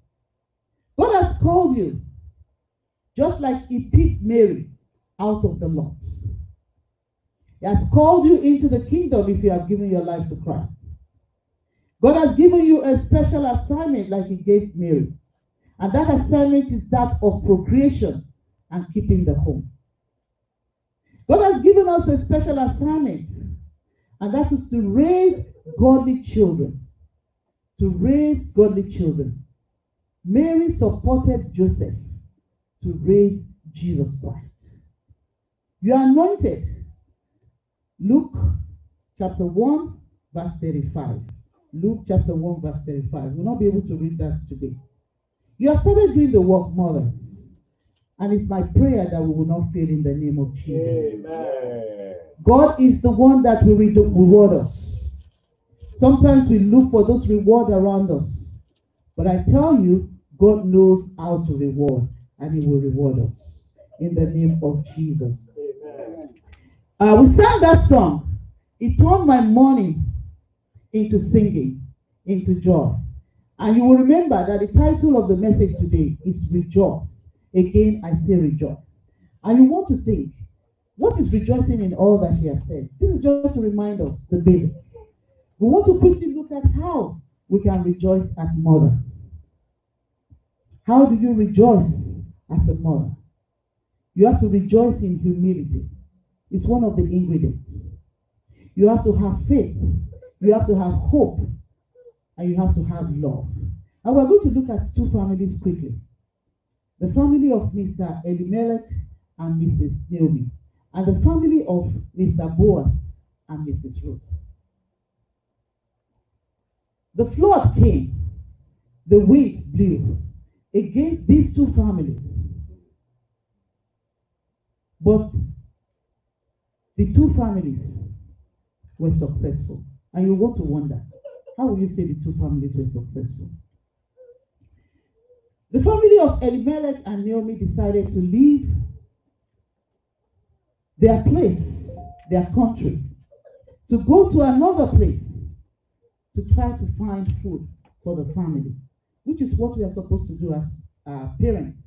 God has called you, just like he picked Mary out of the lot. He has called you into the kingdom if you have given your life to Christ. God has given you a special assignment like he gave Mary. And that assignment is that of procreation and keeping the home. God has given us a special assignment, and that is to raise godly children. To raise godly children. Mary supported Joseph to raise Jesus Christ. You are anointed. Luke chapter 1, verse 35. Luke chapter 1, verse 35. We'll not be able to read that today. You have started doing the work, mothers. And it's my prayer that we will not fail in the name of Jesus. Amen. God is the one that will reward us. Sometimes we look for those rewards around us. But I tell you, God knows how to reward, and he will reward us. In the name of Jesus. Amen. We sang that song. It turned my mourning into singing, into joy. And you will remember that the title of the message today is Rejoice. Again, I say rejoice. And you want to think, what is rejoicing in all that she has said? This is just to remind us the basics. We want to quickly look at how we can rejoice as mothers. How do you rejoice as a mother? You have to rejoice in humility. It's one of the ingredients. You have to have faith. You have to have hope. And you have to have love. And we're going to look at two families quickly. The family of Mr. Elimelech and Mrs. Naomi. And the family of Mr. Boaz and Mrs. Ruth. The flood came. The winds blew against these two families. But the two families were successful. And you want to wonder, how will you say the two families were successful? The family of Elimelech and Naomi decided to leave their place, their country, to go to another place to try to find food for the family, which is what we are supposed to do as parents.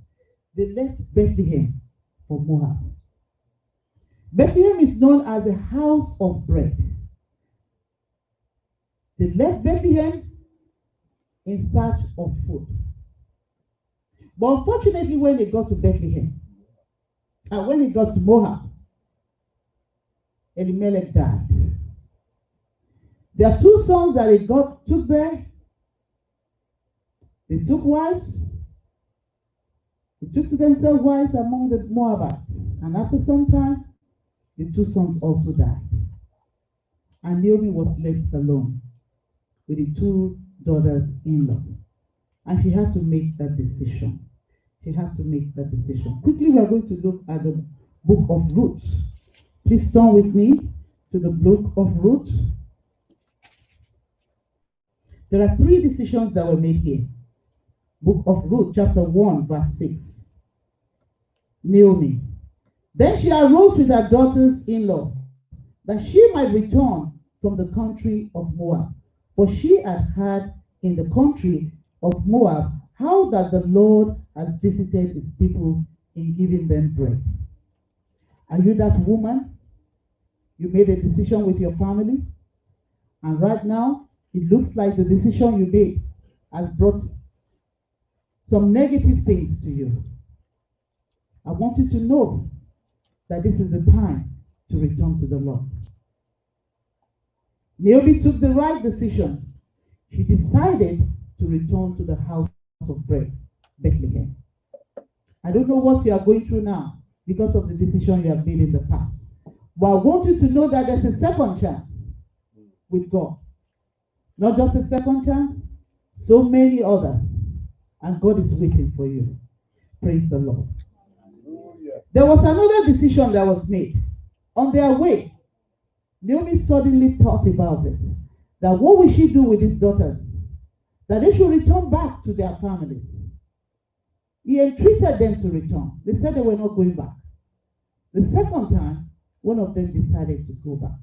They left Bethlehem for Moab. Bethlehem is known as the house of bread. They left Bethlehem in search of food. But unfortunately, when they got to Bethlehem, and when they got to Moab, Elimelech died. There are two sons that they took there. They took wives. They took to themselves wives among the Moabites. And after some time, the two sons also died. And Naomi was left alone with the two daughters-in-law. And she had to make that decision. She had to make that decision. Quickly, we are going to look at the book of Ruth. Please turn with me to the book of Ruth. There are three decisions that were made here. Book of Ruth, chapter 1, verse 6. Naomi. Then she arose with her daughters-in-law, that she might return from the country of Moab. For she had heard in the country of Moab how that the Lord has visited his people in giving them bread. Are you that woman? You made a decision with your family, and right now, it looks like the decision you made has brought some negative things to you. I want you to know that this is the time to return to the Lord. Naomi took the right decision. She decided to return to the house of bread, Bethlehem. I don't know what you are going through now because of the decision you have made in the past. But I want you to know that there's a second chance with God. Not just a second chance, so many others. And God is waiting for you. Praise the Lord. Hallelujah. There was another decision that was made. On their way, Naomi suddenly thought about it. That what will she do with his daughters? That they should return back to their families. He entreated them to return. They said they were not going back. The second time, one of them decided to go back,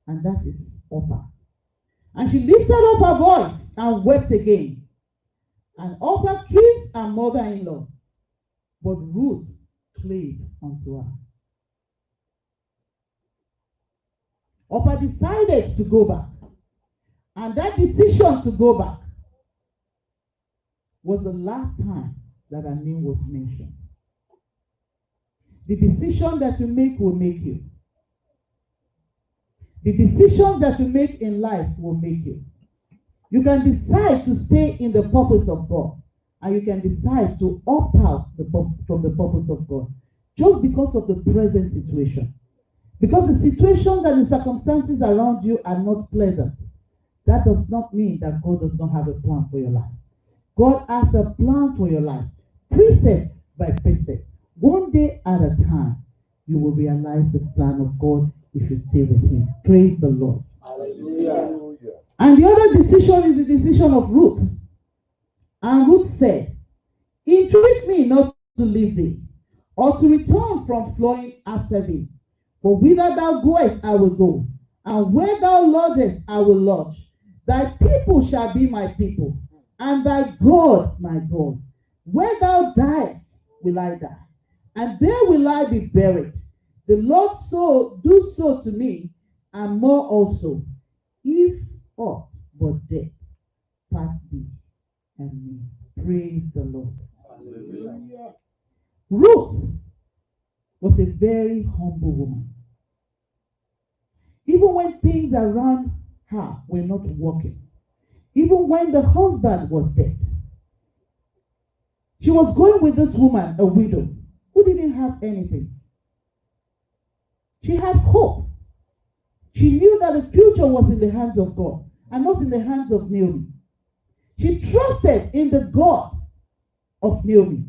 and that is Orpah. And she lifted up her voice and wept again. And Orpah kissed her mother-in-law, but Ruth clave unto her. Orpah decided to go back. And that decision to go back was the last time that her name was mentioned. The decision that you make will make you. The decisions that you make in life will make you. You can decide to stay in the purpose of God, and you can decide to opt out from the purpose of God just because of the present situation. Because the situations and the circumstances around you are not pleasant. That does not mean that God does not have a plan for your life. God has a plan for your life, precept by precept. One day at a time, you will realize the plan of God if you stay with Him. Praise the Lord. Hallelujah. And the other decision is the decision of Ruth. And Ruth said, entreat me not to leave thee, or to return from flowing after thee. For whither thou goest, I will go, and where thou lodgest, I will lodge. Thy people shall be my people, and thy God my God. Where thou diest, will I die, and there will I be buried. The Lord so do so to me, and more also, if aught but death part thee and me. Praise the Lord. Hallelujah. Ruth was a very humble woman. Even when things around her were not working, even when the husband was dead, she was going with this woman, a widow, who didn't have anything. She had hope. She knew that the future was in the hands of God and not in the hands of Naomi. She trusted in the God of Naomi.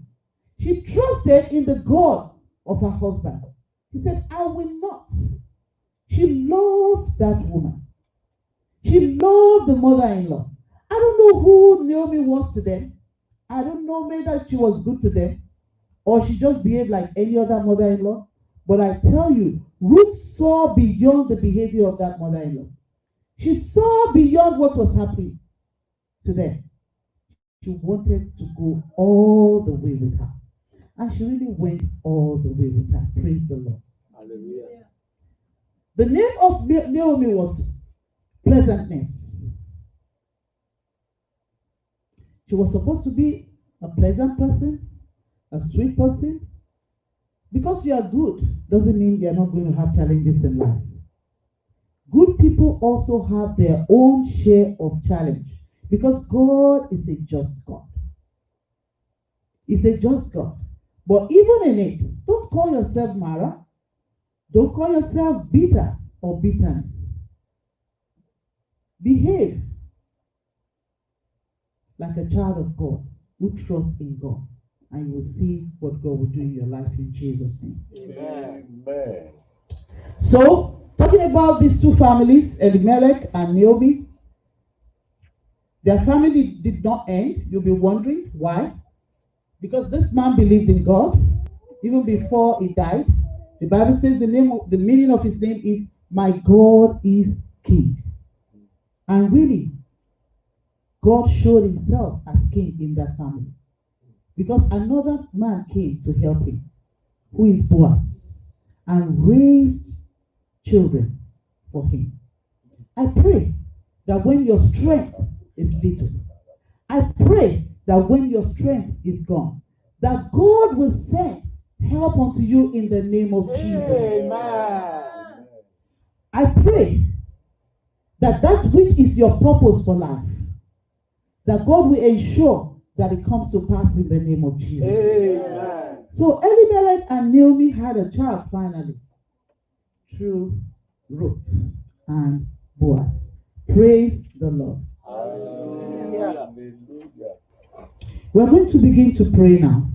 She trusted in the God of her husband. He said, I will not. She loved that woman. She loved the mother-in-law. I don't know who Naomi was to them. I don't know maybe that she was good to them, or she just behaved like any other mother-in-law. But I tell you, Ruth saw beyond the behavior of that mother-in-law. She saw beyond what was happening to them. She wanted to go all the way with her. And she really went all the way with her. Praise the Lord. Hallelujah. The name of Naomi was pleasantness. She was supposed to be a pleasant person, a sweet person. Because you are good doesn't mean you are not going to have challenges in life. Good people also have their own share of challenge, because God is a just God. He's a just God. But even in it, don't call yourself Mara. Don't call yourself bitter or bitterness. Behave like a child of God who trusts in God, and you will see what God will do in your life in Jesus' name. Amen. So, talking about these two families, Elimelech and Naomi, their family did not end. You'll be wondering why. Because this man believed in God even before he died. The Bible says the meaning of his name is "My God is King." And really, God showed himself as king in that family. Because another man came to help him, who is Boaz, and raised children for him. I pray that when your strength is little, I pray that when your strength is gone, that God will send help unto you in the name of Jesus. Amen. I pray that that which is your purpose for life, that God will ensure that it comes to pass in the name of Jesus. Amen. So Elimelech and Naomi had a child finally through Ruth and Boaz. Praise the Lord. Hallelujah. We're going to begin to pray now,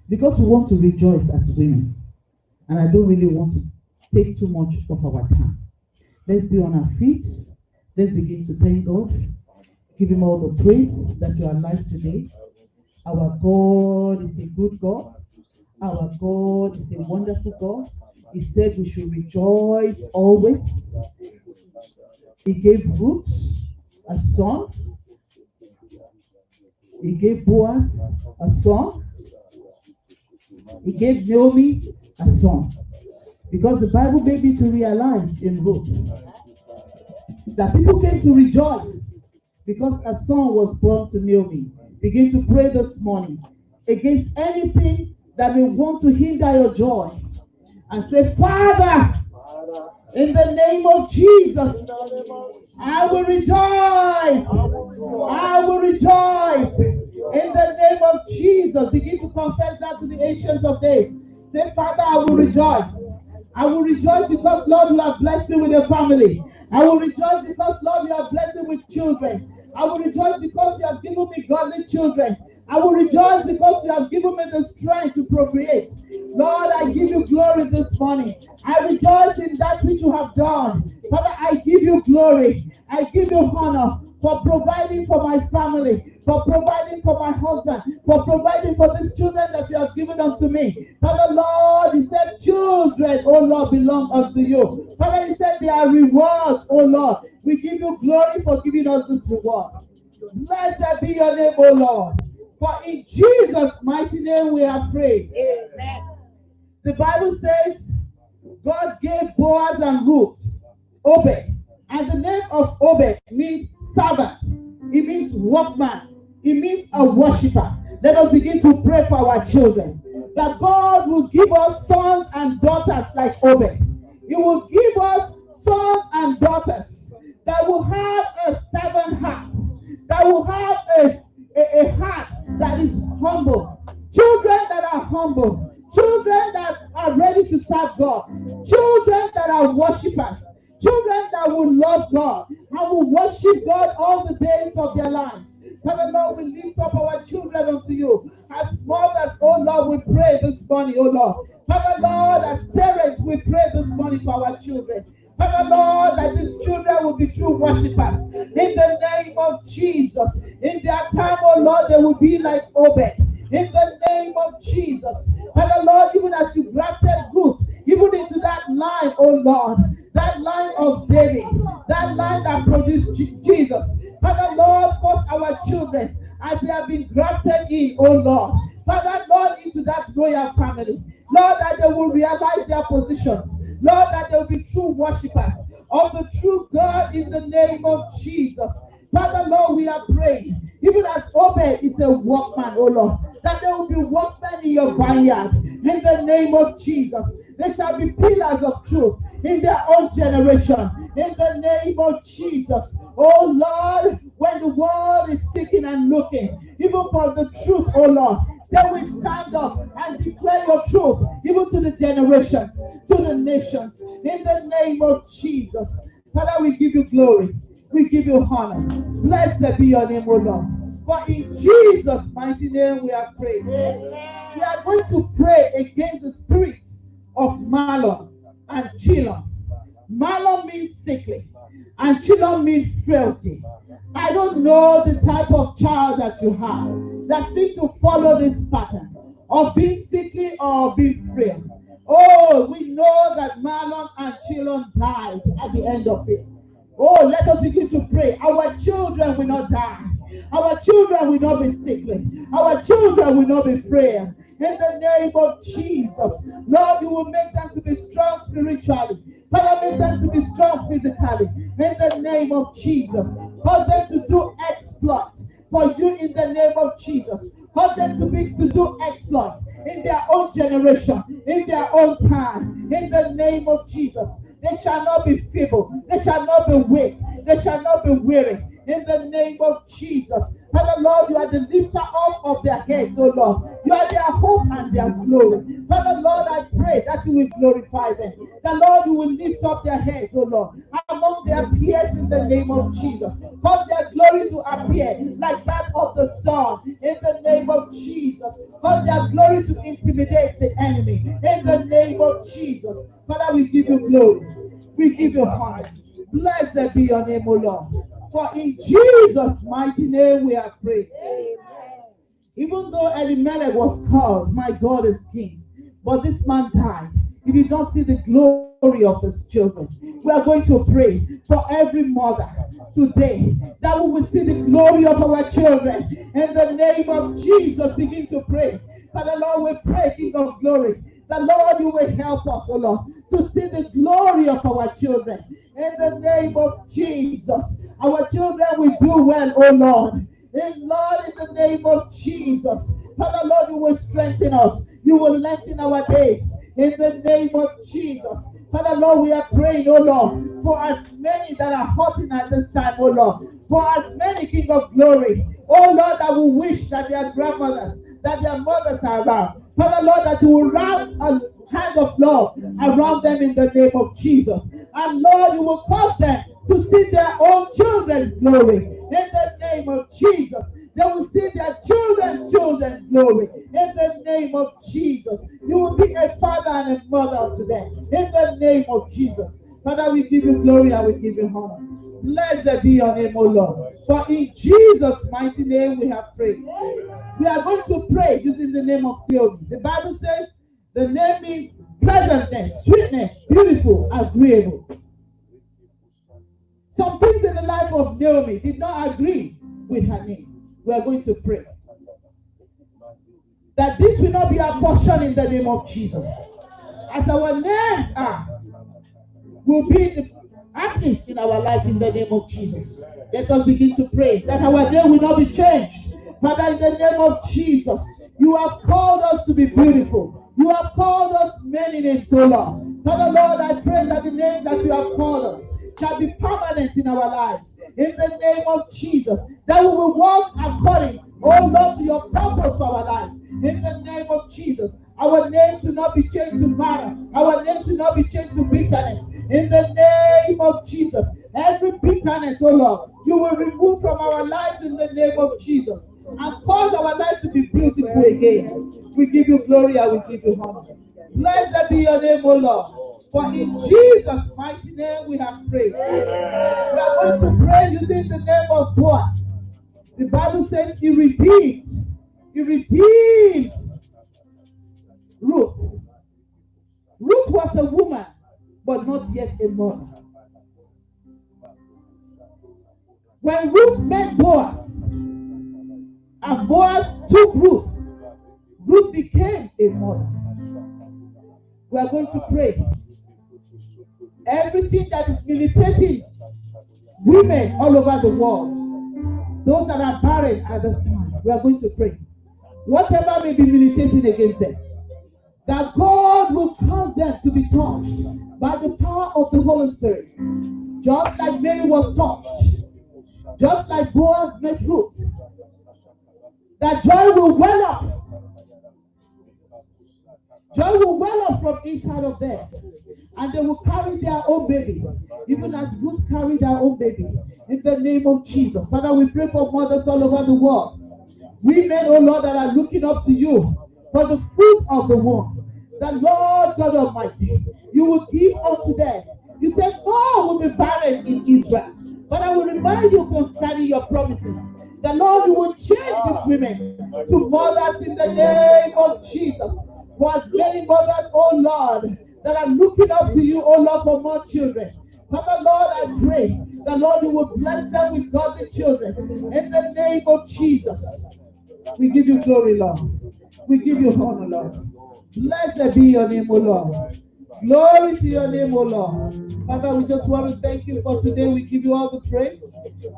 because we want to rejoice as women, and I don't really want to take too much of our time. Let's be on our feet. Let's begin to thank God. Give him all the praise that you are alive today. Our God is a good God. Our God is a wonderful God. He said we should rejoice always. He gave Ruth a son. He gave Boaz a son. He gave Naomi a son. Because the Bible made me to realize in Ruth that people came to rejoice because a son was born to Naomi. Begin to pray this morning against anything that may want to hinder your joy. And say, Father, in the name of Jesus, I will rejoice. I will rejoice. In the name of Jesus, begin to confess that to the Ancient of Days. Say, Father, I will rejoice. I will rejoice because, Lord, you have blessed me with a family. I will rejoice because, Lord, you have blessed me with children. I will rejoice because you have given me godly children. I will rejoice because you have given me the strength to procreate. Lord, I give you glory this morning. I rejoice in that which you have done. Father, I give you glory. I give you honor for providing for my family, for providing for my husband, for providing for these children that you have given unto me. Father, Lord, you said children, oh Lord, belong unto you. Father, you said they are rewards, oh Lord. We give you glory for giving us this reward. Blessed be your name, oh Lord. For in Jesus' mighty name we have prayed. Amen. The Bible says God gave Boaz and Ruth Obed. And the name of Obed means servant. It means workman. It means a worshiper. Let us begin to pray for our children. That God will give us sons and daughters like Obed. He will give us sons and daughters that will have a servant heart. That will have a heart that is humble. Children that are humble. Children that are ready to serve God. Children that are worshipers. Children that will love God and will worship God all the days of their lives. Father, Lord, we lift up our children unto you. As mothers, oh Lord, we pray this morning, oh Lord. Father, Lord, as parents, we pray this morning for our children. Father, Lord, that these children will be true worshipers. In the name of Jesus. In their time, oh Lord, they will be like Obed. In the name of Jesus. Father, Lord, even as you grafted Ruth, even into that line, oh Lord, that line of David, that line that produced Jesus. Father, Lord, cause our children, as they have been grafted in, oh Lord, Father, Lord, into that royal family. Lord, that they will realize their positions. Lord, that they will be true worshippers of the true God in the name of Jesus. Father, Lord, we are praying, even as Obed is a workman, oh Lord, that there will be workmen in your vineyard in the name of Jesus. They shall be pillars of truth in their own generation in the name of Jesus. Oh Lord, when the world is seeking and looking, even for the truth, oh Lord, they will stand up and declare your truth, even to the generations, to the nations, in the name of Jesus. Father, we give you glory. We give you honor. Blessed be your name, O Lord. For in Jesus' mighty name we are praying. We are going to pray against the spirits of Mahlon and Chilion. Mahlon means sickly, and Chilion means frailty. I don't know the type of child that you have that seems to follow this pattern of being sickly or being frail. Oh, we know that Mahlon and Chilion died at the end of it. Oh, let us begin to pray. Our children will not die. Our children will not be sickly. Our children will not be frail. In the name of Jesus, Lord, you will make them to be strong spiritually. Father, make them to be strong physically. In the name of Jesus, cause them to do exploit for you in the name of Jesus. Cause them to do exploit in their own generation, in their own time. In the name of Jesus. They shall not be feeble. They shall not be weak. They shall not be weary. In the name of Jesus. Father, Lord, you are the lifter up of their heads, oh Lord. You are their hope and their glory. Father, Lord, I pray that you will glorify them. That, Lord, you will lift up their heads, oh Lord, among their peers in the name of Jesus. Cause their glory to appear like that of the sun in the name of Jesus. Cause their glory to intimidate the enemy in the name of Jesus. Father, we give you glory. We give you honor. Blessed be your name, O Lord. For in Jesus' mighty name we are praying. Even though Elimelech was called, my God is king. but this man died. He did not see the glory of his children. We are going to pray for every mother today that we will see the glory of our children. In the name of Jesus, begin to pray. Father Lord, we pray, King of glory, that Lord, you will help us, oh Lord, to see the glory of our children. In the name of Jesus, our children will do well, oh Lord. And Lord, in the name of Jesus, Father Lord, you will strengthen us. You will lengthen our days. In the name of Jesus. Father Lord, we are praying, oh Lord, for as many that are hurting at this time, oh Lord. For as many, King of glory, oh Lord, that will wish that their grandmothers, that their mothers are around. Father Lord, that you will wrap a hand of love around them in the name of Jesus. And Lord, you will cause them to see their own children's glory. In the name of Jesus. They will see their children's glory. In the name of Jesus. You will be a father and a mother unto them. In the name of Jesus. Father, we give you glory and we give you honor. Blessed be your name, O Lord. For in Jesus' mighty name we have prayed. We are going to pray using the name of Naomi. The Bible says the name means pleasantness, sweetness, beautiful, agreeable. Some things in the life of Naomi did not agree with her name. We are going to pray that this will not be our portion in the name of Jesus. As our names are, will be the happenings in our life in the name of Jesus. Let us begin to pray that our name will not be changed. Father, in the name of Jesus, you have called us to be beautiful. You have called us many names, O Lord. Father, Lord, I pray that the name that you have called us shall be permanent in our lives. In the name of Jesus, that we will walk according, oh Lord, to your purpose for our lives. In the name of Jesus, our names will not be changed to murder. Our names will not be changed to bitterness. In the name of Jesus, every bitterness, oh Lord, you will remove from our lives in the name of Jesus and cause our life to be beautiful again. We give you glory and we give you honor. Blessed be your name, O Lord. For in Jesus' mighty name we have prayed. We are going to pray using the name of Boaz. The Bible says he redeemed Ruth. Ruth was a woman, but not yet a mother. When Ruth met Boaz, and Boaz took Ruth, Ruth became a mother. We are going to pray. Everything that is militating women all over the world, those that are barren at this time, we are going to pray. Whatever may be militating against them, that God will cause them to be touched by the power of the Holy Spirit. Just like Mary was touched, just like Boaz met Ruth, that joy will well up. Joy will well up from inside of them. And they will carry their own baby. Even as Ruth carried her own baby. In the name of Jesus. Father, we pray for mothers all over the world. Women, oh Lord, that are looking up to you for the fruit of the womb. That Lord God Almighty, you will give unto them. You said, all will be barren in Israel. But I will remind you concerning your promises. That Lord, you will change these women to mothers in the name of Jesus. For as many mothers, oh Lord, that are looking up to you, oh Lord, for more children. Father, Lord, I pray that, Lord, you will bless them with godly children. In the name of Jesus, we give you glory, Lord. We give you honor, Lord. Blessed be your name, O Lord. Glory to your name, O Lord. Father, we just want to thank you for today. We give you all the praise.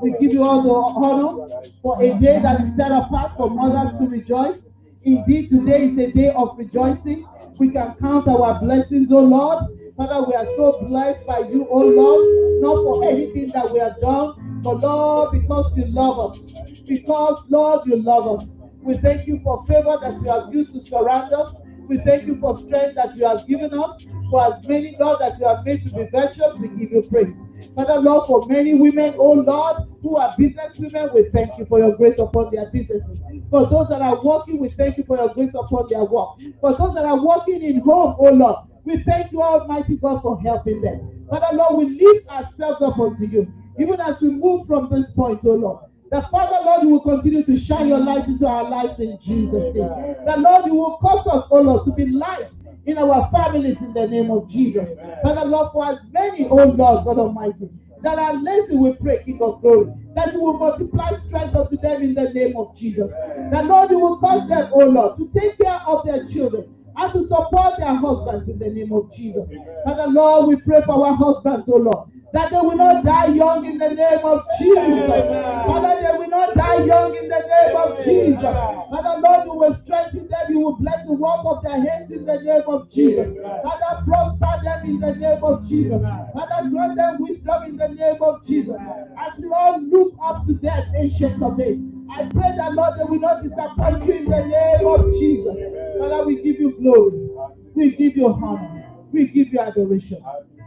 We give you all the honor for a day that is set apart for mothers to rejoice. Indeed, today is a day of rejoicing. We can count our blessings, oh Lord. Father, we are so blessed by you, oh Lord, not for anything that we have done, but Lord, because you love us. Because, Lord, you love us. We thank you for favor that you have used to surround us. We thank you for strength that you have given us. For as many, Lord, that you have made to be virtuous, we give you praise. Father, Lord, for many women, oh Lord, who are business women, we thank you for your grace upon their businesses. For those that are working, we thank you for your grace upon their work. For those that are working in home, oh Lord, we thank you, Almighty God, for helping them. Father, Lord, we lift ourselves up unto you, even as we move from this point, oh Lord, That Father, Lord, you will continue to shine your light into our lives in Jesus' name. That Lord, you will cause us, oh Lord, to be light in our families in the name of Jesus. Father, Lord, for as many, oh Lord, God Almighty, that are lazy, we pray, King of Glory, that you will multiply strength unto them in the name of Jesus. That Lord, you will cause them, oh Lord, to take care of their children and to support their husbands in the name of Jesus. Father, Lord, we pray for our husbands, oh Lord, that they will not die young in the name of Jesus. Father, they will not die young in the name of Jesus. Father, Lord, you will strengthen them. You will bless the work of their hands in the name of Jesus. Father, prosper them in the name of Jesus. Father, grant them wisdom in the name of Jesus. As we all look up to them, ancient of days, I pray that, Lord, they will not disappoint you in the name of Jesus. Father, we give you glory. We give you honor. We give you adoration.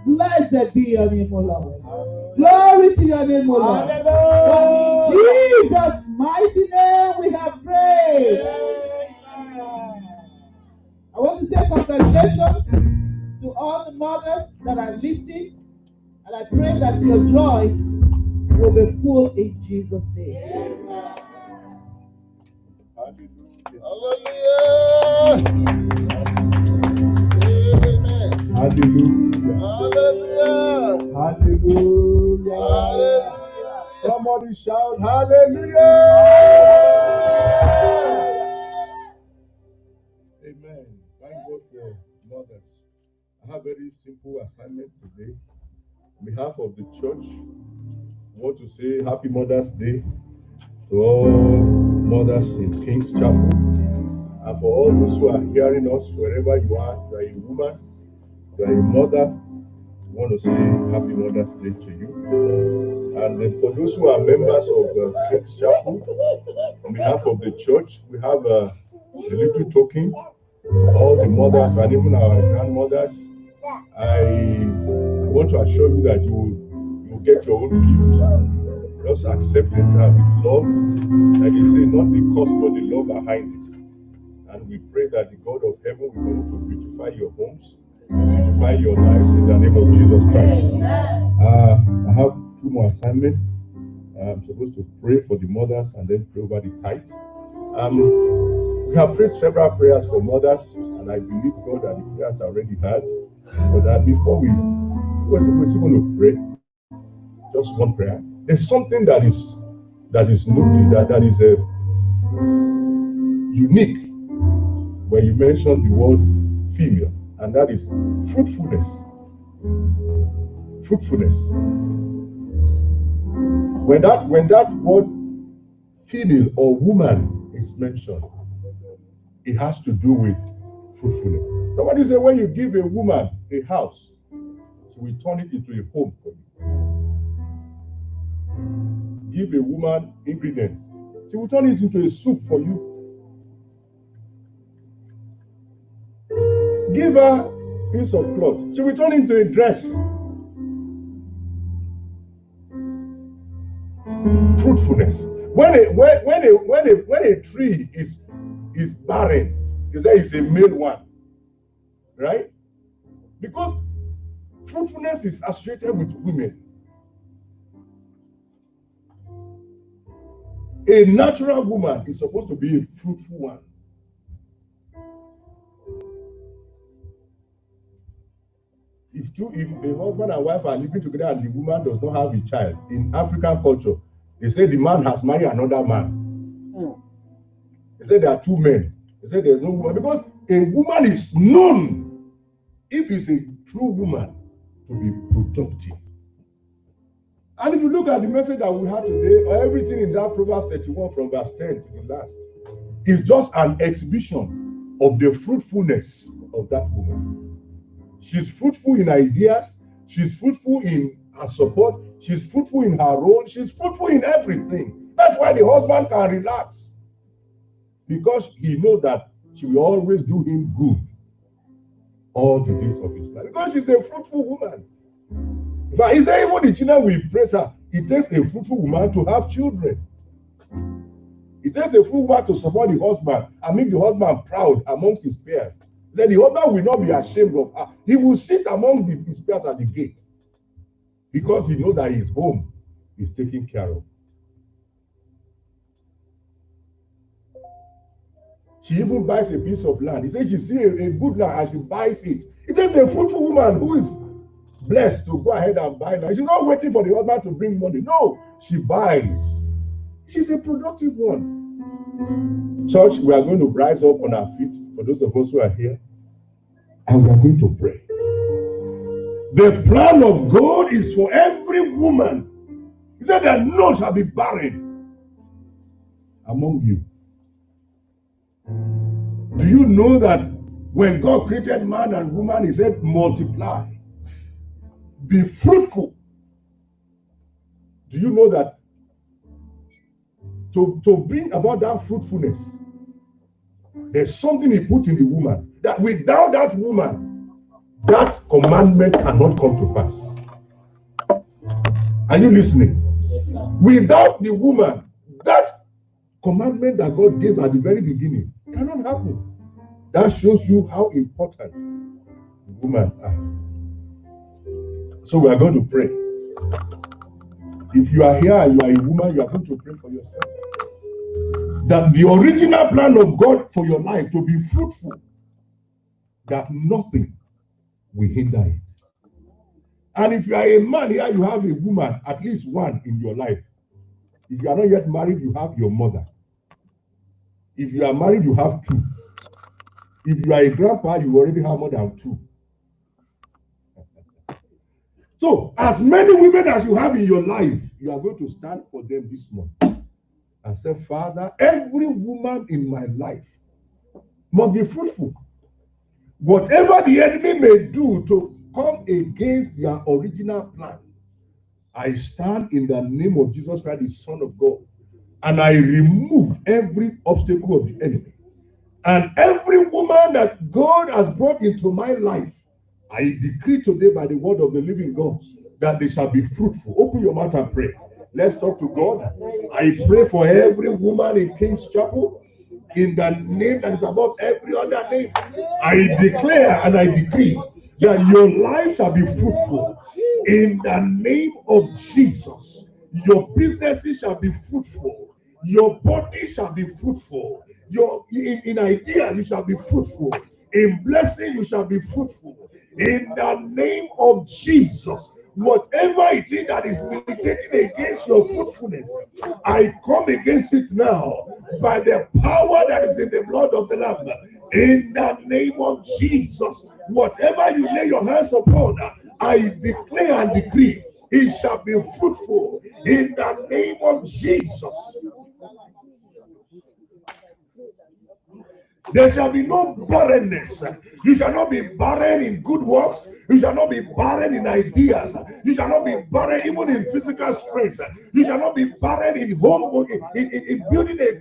Blessed be your name, O Lord. Glory to your name, O Lord. For in Jesus' mighty name we have prayed. I want to say congratulations to all the mothers that are listening. And I pray that your joy will be full in Jesus' name. Hallelujah. Hallelujah. Hallelujah. Hallelujah. Hallelujah. Somebody shout hallelujah. Amen. Thank God for mothers. I have a very simple assignment today. On behalf of the church, I want to say Happy Mother's Day to all mothers in King's Chapel. And for all those who are hearing us, wherever you are a woman, you are a mother, we want to say Happy Mother's Day to you. And then for those who are members of King's Chapel, on behalf of the church, we have a little token. All the mothers and even our grandmothers, I want to assure you that you will get your own gift. Just accept it with love. Like they say, not the cost, but the love behind it. And we pray that the God of heaven will continue to beautify your homes, beautify your lives in the name of Jesus Christ. I have two more assignments. I'm supposed to pray for the mothers and then pray over the tithe. We have prayed several prayers for mothers, and I believe God that the prayers are already heard. But that before we're going to pray, just one prayer. There's something that is noted, that is unique when you mention the word female, and that is fruitfulness. Fruitfulness. When that word female or woman is mentioned, it has to do with fruitfulness. Somebody say when you give a woman a house, she will turn it into a home for you. Give a woman ingredients, she will turn it into a soup for you. Give her a piece of cloth, she will turn it into a dress. Fruitfulness. When a tree is barren, you say it's a male one, right? Because fruitfulness is associated with women. A natural woman is supposed to be a fruitful one. If a husband and wife are living together and the woman does not have a child, in African culture, they say the man has married another man. They say there are two men. They say there's no woman. Because a woman is known, if it's a true woman, to be productive. And if you look at the message that we had today, or everything in that Proverbs 31 from verse 10 to the last, is just an exhibition of the fruitfulness of that woman. She's fruitful in ideas. She's fruitful in her support. She's fruitful in her role. She's fruitful in everything. That's why the husband can relax. Because he knows that she will always do him good all the days of his life. Because she's a fruitful woman. In fact, he said even the children will praise her. It takes a fruitful woman to have children. It takes a fruitful woman to support the husband and make the husband proud amongst his peers. He said the husband will not be ashamed of her. He will sit among his peers at the gate because he knows that his home is taken care of. She even buys a piece of land. He said she sees a good land and she buys it. It is a fruitful woman who is blessed to go ahead and buy land. She's not waiting for the husband to bring money. No, she buys. She's a productive one. Church, we are going to rise up on our feet for those of us who are here, and we are going to pray. The plan of God is for every woman. He said that none shall be barren among you. Do you know that when God created man and woman, he said, multiply, be fruitful? Do you know that to bring about that fruitfulness, there's something he put in the woman, that without that woman, that commandment cannot come to pass. Are you listening? Yes, sir. Without the woman, that commandment that God gave at the very beginning cannot happen. That shows you how important women are. So we are going to pray. If you are here and you are a woman, you are going to pray for yourself. That the original plan of God for your life to be fruitful, that nothing will hinder it. And if you are a man here, you have a woman, at least one in your life. If you are not yet married, you have your mother. If you are married, you have two. If you are a grandpa, you already have more than two. So, as many women as you have in your life, you are going to stand for them this month and say, Father, every woman in my life must be fruitful. Whatever the enemy may do to come against their original plan, I stand in the name of Jesus Christ, the Son of God, and I remove every obstacle of the enemy. And every woman that God has brought into my life, I decree today by the word of the living God that they shall be fruitful. Open your mouth and pray. Let's talk to God. I pray for every woman in King's Chapel in the name that is above every other name. I declare and I decree that your life shall be fruitful in the name of Jesus. Your businesses shall be fruitful. Your body shall be fruitful. In ideas you shall be fruitful. In blessing you shall be fruitful. In the name of Jesus, whatever it is that is militating against your fruitfulness, I come against it now by the power that is in the blood of the Lamb. In the name of Jesus, whatever you lay your hands upon, I declare and decree, it shall be fruitful. In the name of Jesus. There shall be no barrenness. You shall not be barren in good works. You shall not be barren in ideas. You shall not be barren even in physical strength. You shall not be barren in home, in building a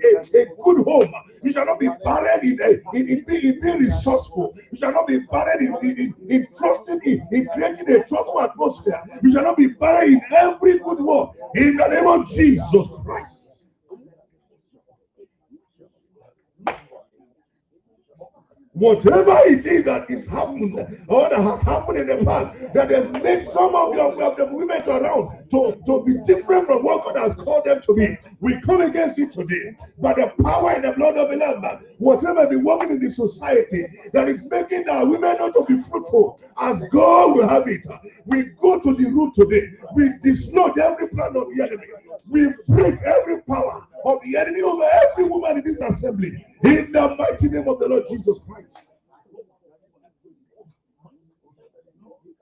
good home. You shall not be barren in being resourceful. You shall not be barren in trusting, in creating a trustful atmosphere. You shall not be barren in every good work. In the name of Jesus Christ. Whatever it is that is happened or that has happened in the past, that has made some of the women around to be different from what God has called them to be, we come against it today. By the power and the blood of the Lamb, whatever be working in the society that is making our women not to be fruitful, as God will have it, we go to the root today. We dislodge every plan of the enemy. We break every power of the enemy over every woman in this assembly. In the mighty name of the Lord Jesus Christ.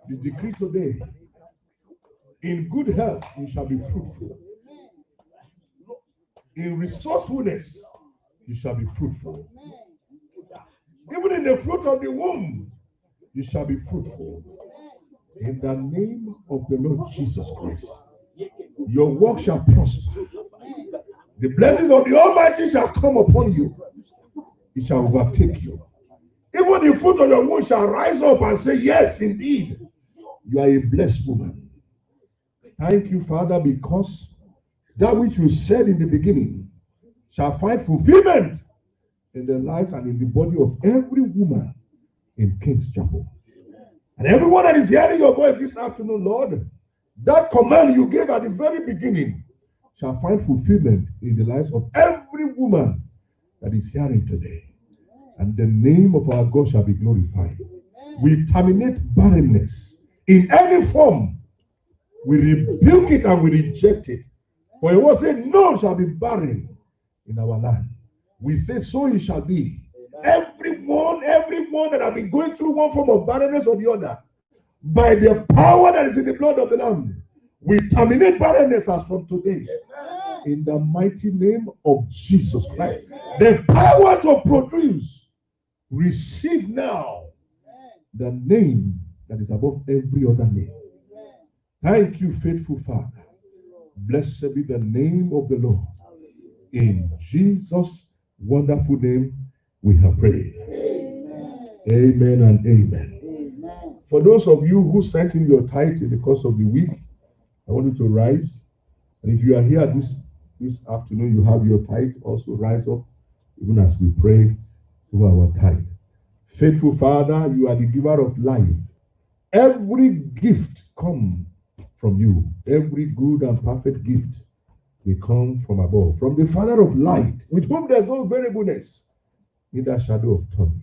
You decree today, in good health you shall be fruitful. In resourcefulness you shall be fruitful. Even in the fruit of the womb you shall be fruitful. In the name of the Lord Jesus Christ. Your work shall prosper. The blessings of the Almighty shall come upon you. It shall overtake you. Even the fruit of your womb shall rise up and say, yes, indeed, you are a blessed woman. Thank you, Father, because that which you said in the beginning shall find fulfillment in the life and in the body of every woman in King's Chapel. And everyone that is hearing your voice this afternoon, Lord, that command you gave at the very beginning shall find fulfillment in the lives of every woman that is hearing today. and the name of our God shall be glorified. We terminate barrenness in any form. We rebuke it and we reject it. For it was said, none shall be barren in our land. We say, so it shall be. Everyone that have been going through one form of barrenness or the other, by the power that is in the blood of the Lamb, we terminate barrenness as from today. In the mighty name of Jesus Christ. The power to produce, receive now the name that is above every other name. Thank you, faithful Father. Blessed be the name of the Lord. In Jesus' wonderful name, we have prayed. Amen and amen. For those of you who sent in your tithe in the course of the week, I want you to rise. And if you are here this afternoon, you have your tithe, also rise up, even as we pray over our tithe. Faithful Father, you are the giver of life. Every gift comes from you. Every good and perfect gift will come from above, from the Father of light, with whom there is no variableness, neither shadow of turning.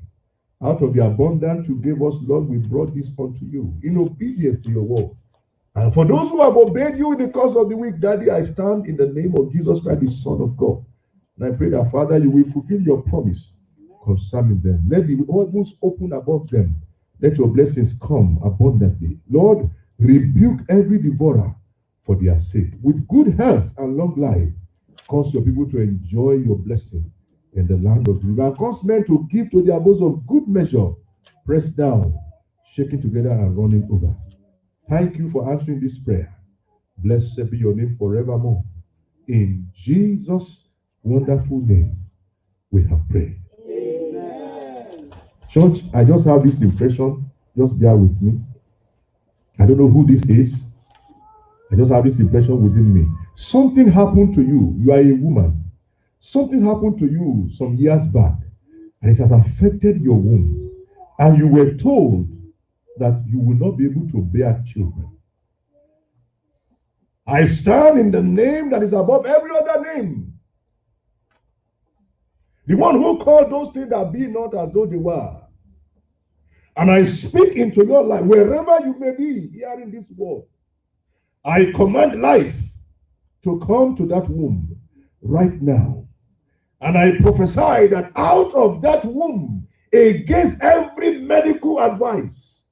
Out of the abundance you gave us, Lord, we brought this unto you in obedience to your word. And for those who have obeyed you in the course of the week, Daddy, I stand in the name of Jesus Christ, the Son of God. And I pray that, Father, you will fulfill your promise concerning them. Let the heavens open above them. Let your blessings come abundantly. Lord, rebuke every devourer for their sake. With good health and long life, cause your people to enjoy your blessing in the land of the living. And cause men to give to their bosom good measure, pressed down, shaken together, and running over. Thank you for answering this prayer. Blessed be your name forevermore. In Jesus' wonderful name, we have prayed. Amen. Church, I just have this impression. Just bear with me. I don't know who this is. I just have this impression within me. Something happened to you. You are a woman. Something happened to you some years back, and it has affected your womb. And you were told that you will not be able to bear children. I stand in the name that is above every other name. The one who called those things that be not as though they were. And I speak into your life, wherever you may be here in this world. I command life to come to that womb right now. And I prophesy that out of that womb, against every medical advice,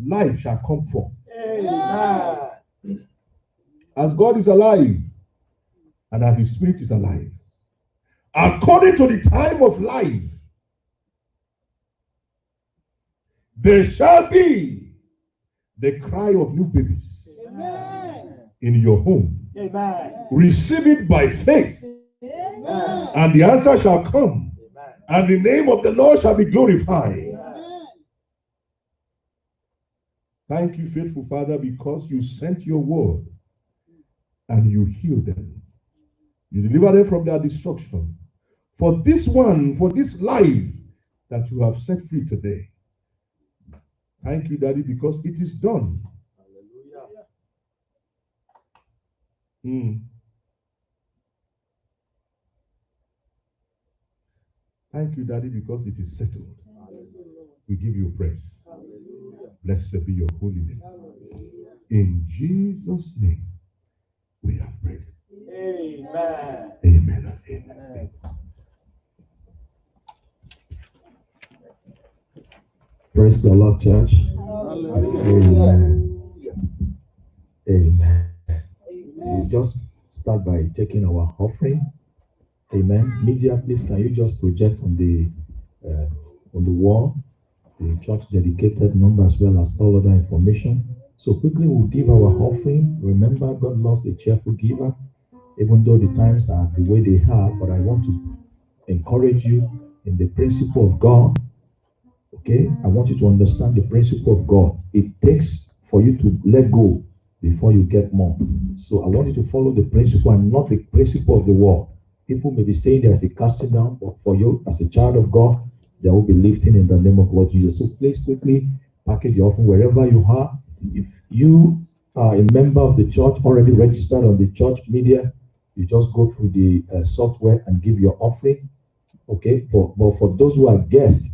life shall come forth. Amen. As God is alive and as His Spirit is alive, according to the time of life, there shall be the cry of new babies. Amen. In your home. Amen. Receive it by faith. Amen. And the answer shall come. Amen. And the name of the Lord shall be glorified. Amen. Thank you, faithful Father, because you sent your word and you healed them. You delivered them from their destruction. For this life that you have set free today. Thank you, Daddy, because it is done. Hallelujah. Thank you, Daddy, because it is settled. Hallelujah. We give you praise. Hallelujah. Blessed be your holy name. Hallelujah. In Jesus' name, we have prayed. Amen. Amen and amen. Praise the Lord, church. Hallelujah. Amen. Amen. We'll just start by taking our offering. Amen. Media, please, can you just project on the wall the church dedicated number as well as all other information. So quickly we'll give our offering. Remember, God loves a cheerful giver, even though the times are the way they are. But I want to encourage you in the principle of God. Okay, I want you to understand the principle of God. It takes for you to let go before you get more. So I want you to follow the principle and not the principle of the world. People may be saying there's a casting down, but for you as a child of God, there will be lifting in the name of Lord Jesus. So please quickly package your offering wherever you are. If you are a member of the church already registered on the church media, you just go through the software and give your offering. Okay, but for those who are guests,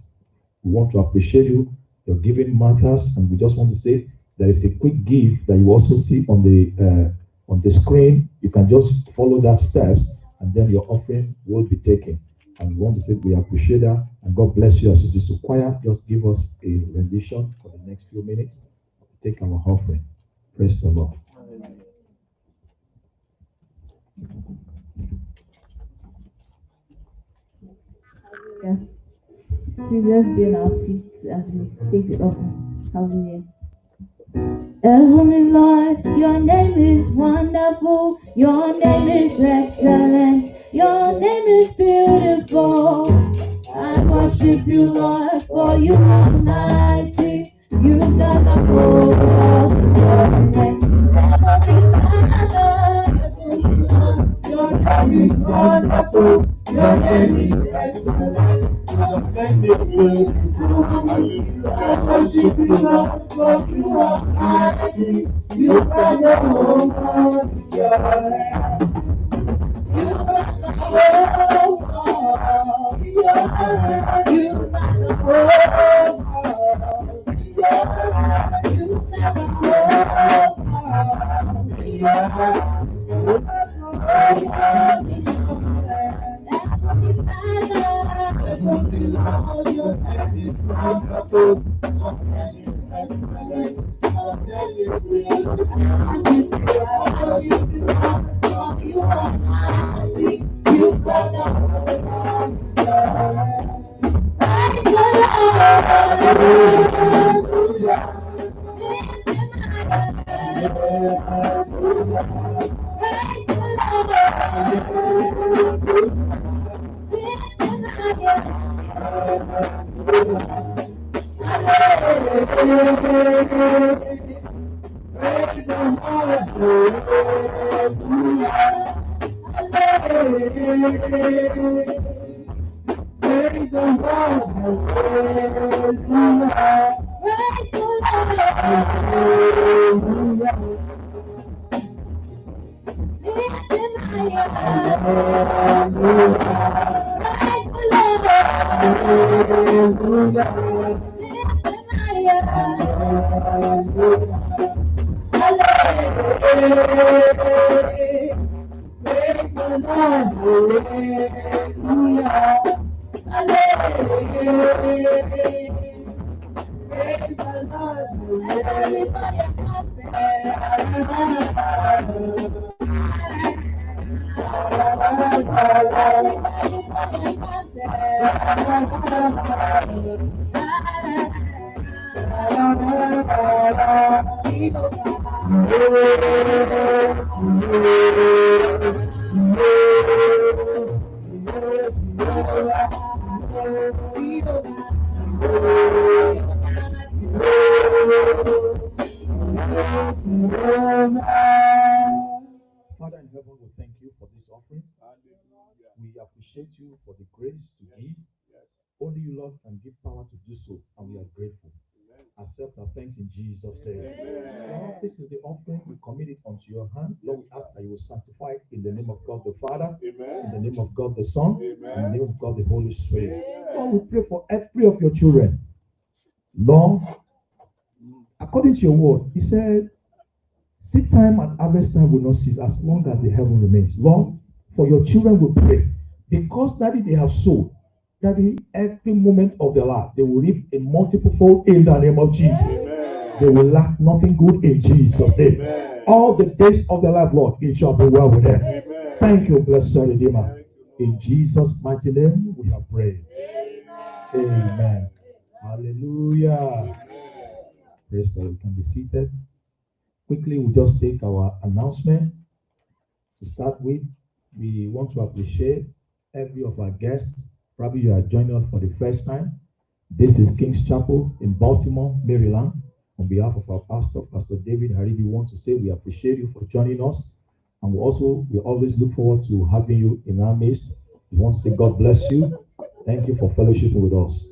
we want to appreciate you. You're giving matters, and we just want to say there is a quick gift that you also see on the screen. You can just follow that steps, and then your offering will be taken. And we want to say we appreciate that, and God bless you as you do so. Choir, just give us a rendition for the next few minutes. Take our offering. Praise the Lord. Yeah. Please let's be on our feet as we take the offering. Hallelujah. Heavenly Lord, your name is wonderful, your name is excellent, your name is beautiful. I worship you, Lord, for you are mighty. You got the whole world in your name. Heavenly Father, Your name is wonderful. Your name is excellent. Your name is beautiful. I worship you, Lord, for you are mighty. You got the whole world in your hand. You got the whole world in your hand. You got the whole world in your hand. You got the whole world in your hand. You got the whole world in your hand. Heavenly Father, Heavenly Lord, your name is wonderful. Your name is excellent. Your name is beautiful. I worship you, Lord, for you are mighty. You got the whole world in your hand. praise the Lord. Hallelujah. Lift him higher. Hallelujah. Praise the Lord. Lift him higher. Praise the Lord. Hallelujah. Praise the Lord. Hallelujah. Praise the Lord. Hallelujah. Lift him higher. Hallelujah. Praise the Lord. Hallelujah. Lift him higher. Praise the Lord. Hallelujah. Praise the Lord. Everybody for your trumpet. Everybody for your trumpet. Father in heaven, we thank you for this offering. We appreciate you for the grace to give. Only you, Lord, can give power to do so, and we are grateful. Accept our thanks in Jesus' name. Lord, this is the offering. We commit it unto your hand. Lord, we ask that you will sanctify it in the name of God the Father, in the name of God the Son, in the name of God the Holy Spirit. Lord, we pray for every of your children. Lord, according to your word, he said, seed time and harvest time will not cease as long as the heaven remains. Lord, for your children we pray, because Daddy, they have sown. Daddy, every moment of their life, they will reap a multiple fold in the name of Jesus. Amen. They will lack nothing good in Jesus' name. Amen. All the days of their life, Lord, it shall be well with them. Amen. Thank you, blessed Redeemer. Thank you, Lord. In Jesus' mighty name, we have prayed. Amen. Hallelujah. Praise the Lord. You can be seated. Quickly, we'll just take our announcement. To start with, we want to appreciate every of our guests. Probably you are joining us for the first time. This is King's Chapel in Baltimore, Maryland. On behalf of our pastor, Pastor David Haribi, we want to say we appreciate you for joining us. And we always look forward to having you in our midst. We want to say God bless you. Thank you for fellowshiping with us.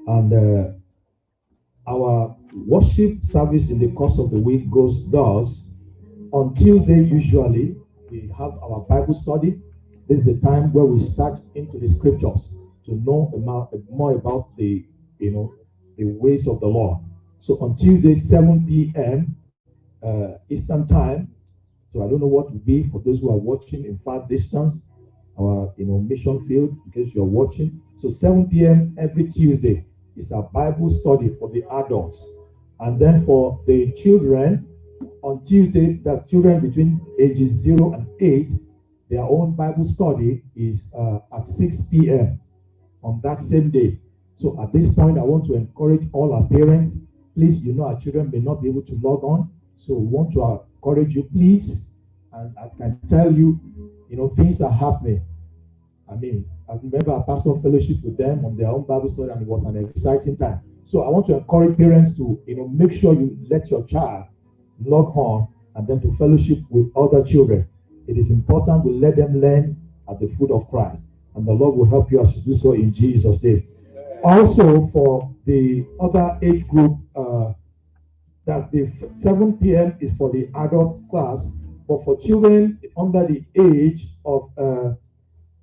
And our worship service in the course of the week does on Tuesday. Usually we have our Bible study. This is the time where we search into the scriptures. to know more about the the ways of the Lord. So on Tuesday, 7 p.m. Eastern time. So I don't know what will be for those who are watching in far distance, our mission field, in case you're watching. So 7 p.m. every Tuesday is a Bible study for the adults. And then for the children, on Tuesday, that's children between ages 0 and 8, their own Bible study is at 6 p.m. on that same day. So at this point, I want to encourage all our parents. Please, our children may not be able to log on. So we want to encourage you, please. And I can tell you, things are happening. I mean, I remember a pastor fellowship with them on their own Bible study, and it was an exciting time. So I want to encourage parents to, make sure you let your child log on and then to fellowship with other children. It is important we let them learn at the foot of Christ, and the Lord will help you as you do so in Jesus' name. Also, for the other age group, that's the 7 p.m. is for the adult class, but for children under the age of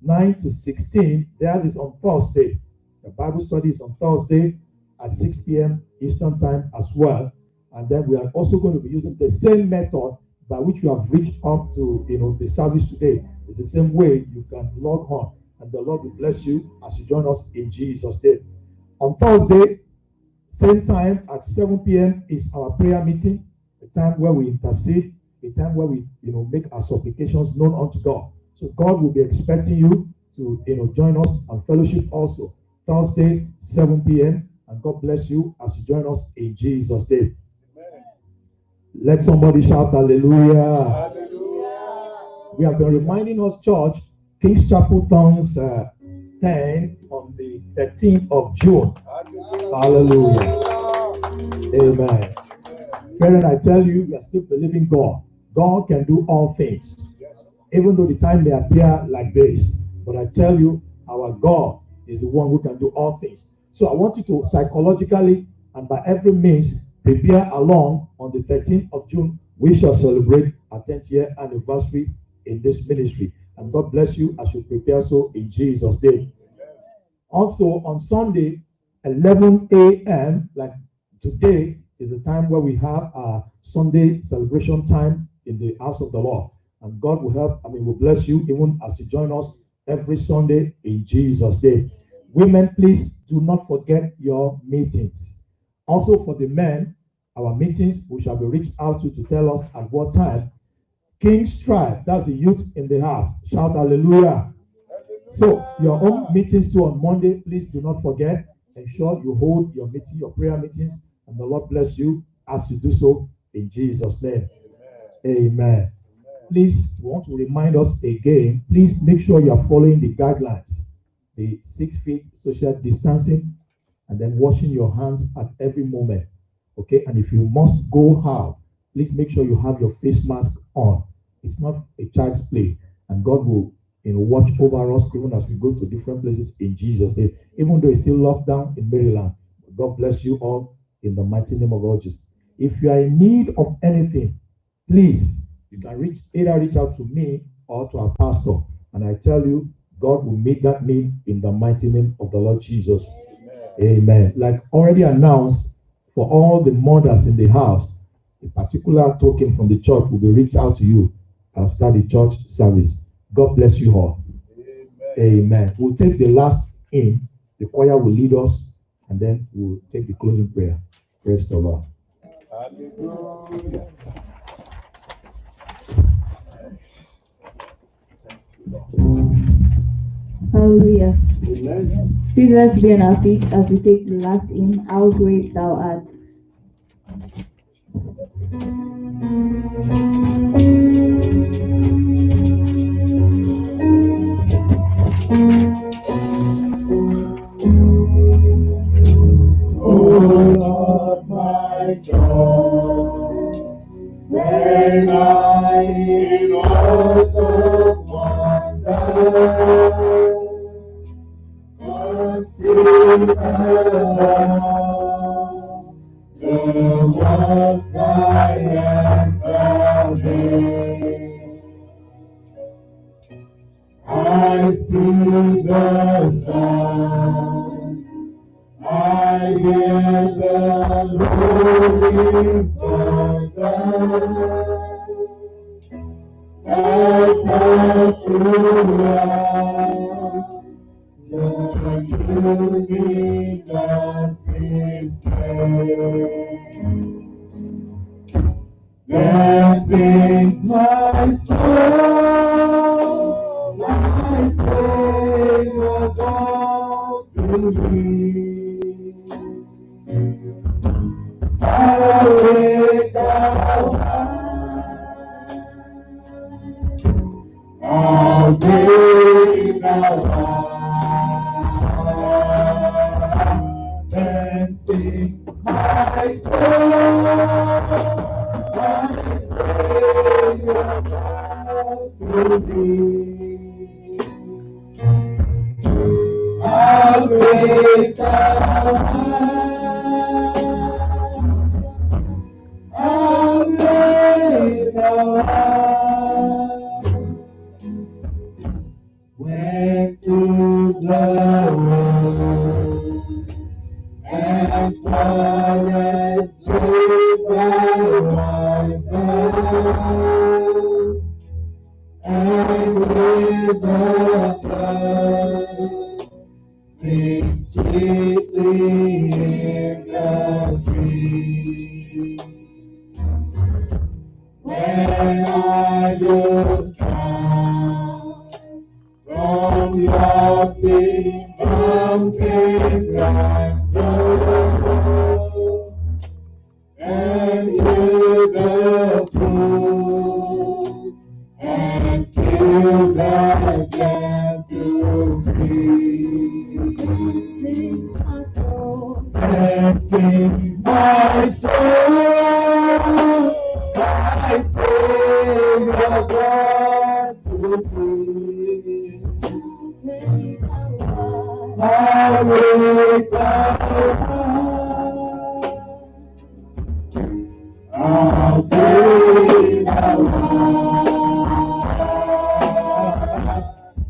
9 to 16, theirs is on Thursday. The Bible study is on Thursday at 6 p.m. Eastern time as well. And then we are also going to be using the same method by which you have reached up to the service today. It's the same way you can log on, and the Lord will bless you as you join us in Jesus' name. On Thursday, same time at 7 p.m. is our prayer meeting, a time where we intercede, a time where we make our supplications known unto God. So God will be expecting you to join us and fellowship also. Thursday, 7 p.m. And God bless you as you join us in Jesus' name. Amen. Let somebody shout hallelujah. Hallelujah. We have been reminding us, church, King's Chapel turns 10 on the 13th of June. Hallelujah. Amen. Friend, I tell you, we are still believing God. God can do all things. Even though the time may appear like this. But I tell you, our God is the one who can do all things. So I want you to psychologically and by every means prepare along on the 13th of June. We shall celebrate our 10th year anniversary in this ministry. And God bless you as you prepare so in Jesus' name. Also on Sunday, 11 a.m., like today, is the time where we have our Sunday celebration time in the house of the Lord. And God will help, will bless you even as you join us every Sunday in Jesus' name. Women, please do not forget your meetings. Also for the men, our meetings, we shall be reached out to tell us at what time. King's Tribe, that's the youth in the house. Shout hallelujah. So your own meetings too on Monday, please do not forget. Ensure you hold your meeting, your prayer meetings, and the Lord bless you as you do so in Jesus' name. Amen. Please, we want to remind us again, please make sure you are following the guidelines, the 6 feet social distancing, and then washing your hands at every moment. Okay, and if you must go out, please make sure you have your face mask on. It's not a child's play, and God will watch over us even as we go to different places in Jesus' name. Even though it's still locked down in Maryland, God bless you all in the mighty name of Lord Jesus. If you are in need of anything, please, you can reach out to me or to our pastor, and I tell you, God will meet that need in the mighty name of the Lord Jesus. Amen. Amen. Like already announced, for all the mothers in the house, a particular token from the church will be reached out to you after the church service. God bless you all. Amen. Amen. We'll take the last in. The choir will lead us, and then we'll take the closing prayer. Praise the Lord. Hallelujah. Hallelujah. Amen. Please let's be on our feet as we take the last hymn, How Great Thou Art. Oh Lord, my God, when I in awesome wonder consider the works thy hands have made, I see see the stars. I hear the rolling thunder. I thought to love the universe display. There sings my soul, my Savior God to thee. Awake thou art, awake thou art, then sing my soul, my Savior God to thee. Awake thou art, awake thou art, when through the woods and forest days I wander, and with the birds sing sweetly in the tree. When I look down from lofty mountain grandeur, and hear the brook and feel the gentle breeze, dancing my soul, my Savior God to thee. Awake thou art, awake thou art,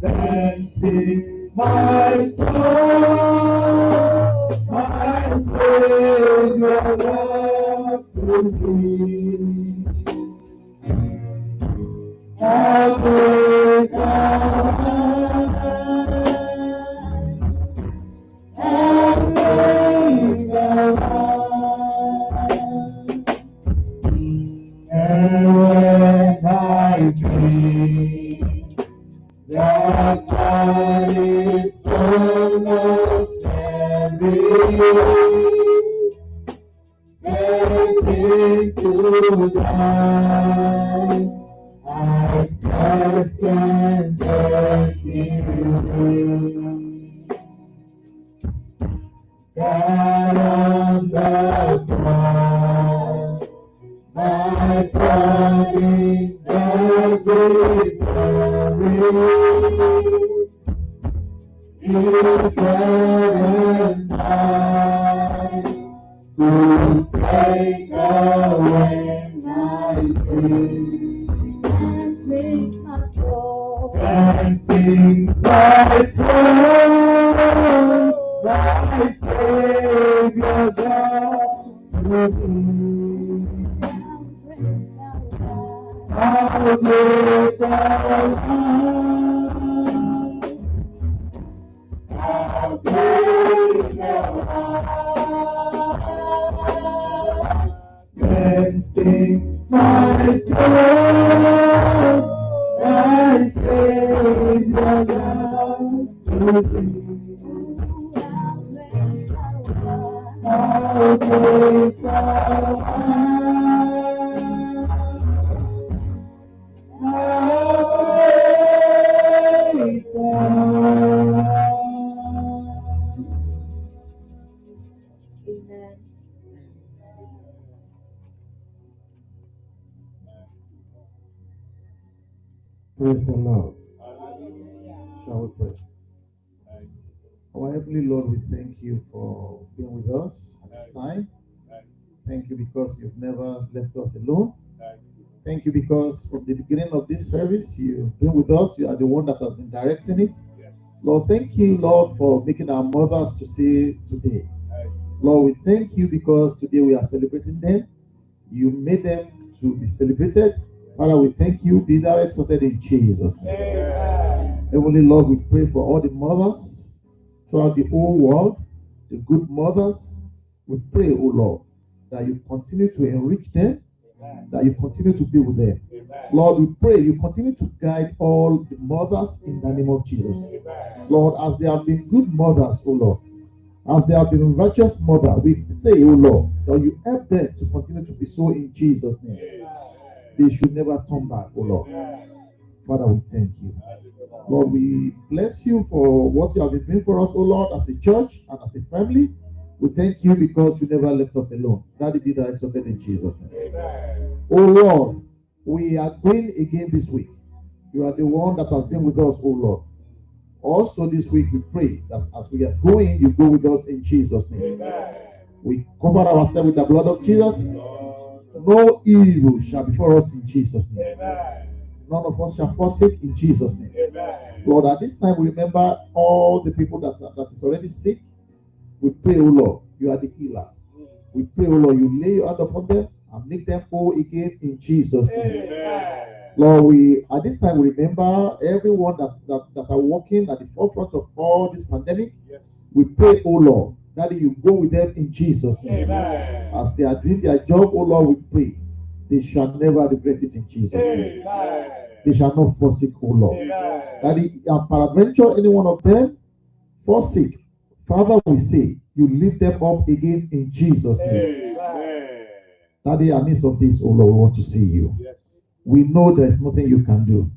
then sing my soul, my Savior God to thee. Awake thou art, awake thou art, and when I think that God is almost everything to die, I scarce can take you. God on the cross, my body every glory, you can die to take away my sin. Dancing my soul, my Savior God to thee. Awake thou art, awake thou art, dancing my soul, my Savior God to thee. Awake thou awake thou Amen. Praise the Lord. Shall we pray? Our Heavenly Lord, we thank you for being with us at this time. Thank you because you've never left us alone. Thank you because from the beginning of this service, you've been with us. You are the one that has been directing it. Lord, thank you, Lord, for making our mothers to see today. Lord, we thank you because today we are celebrating them. You made them to be celebrated. Father, we thank you. Be thou exalted in Jesus' name. Heavenly Lord, we pray for all the mothers throughout the whole world, the good mothers. We pray, O Lord, that you continue to enrich them, that you continue to be with them. Lord, we pray you continue to guide all the mothers in the name of Jesus. Lord, as they have been good mothers, O Lord, as they have been righteous mother, we say, O Lord, that you help them to continue to be so in Jesus' name. They should never turn back, O Lord. Father, we thank you. Lord, we bless you for what you have been doing for us, O Lord, as a church and as a family. We thank you because you never left us alone. Daddy, be thou exalted in Jesus' name. O Lord, we are going again this week. You are the one that has been with us, O Lord. Also this week we pray that as we are going, you go with us in Jesus' name. We cover ourselves with the blood of Jesus. No evil shall befall us in Jesus' name. None of us shall forsake in Jesus' name. Lord, at this time we remember all the people that is already sick. We pray, O Lord, you are the healer. We pray, O Lord, you lay your hand upon them and make them whole again in Jesus' name. Lord, we at this time we remember everyone that are working at the forefront of all this pandemic. We pray, O Lord, that you go with them in Jesus' name. As they are doing their job, O Lord, we pray they shall never regret it in Jesus' name. They shall not forsake, O Lord. That peradventure any one of them forsake, Father, we say you lift them up again in Jesus' name. Daddy, amidst of this, O Lord, we want to see you. We know there is nothing you can do.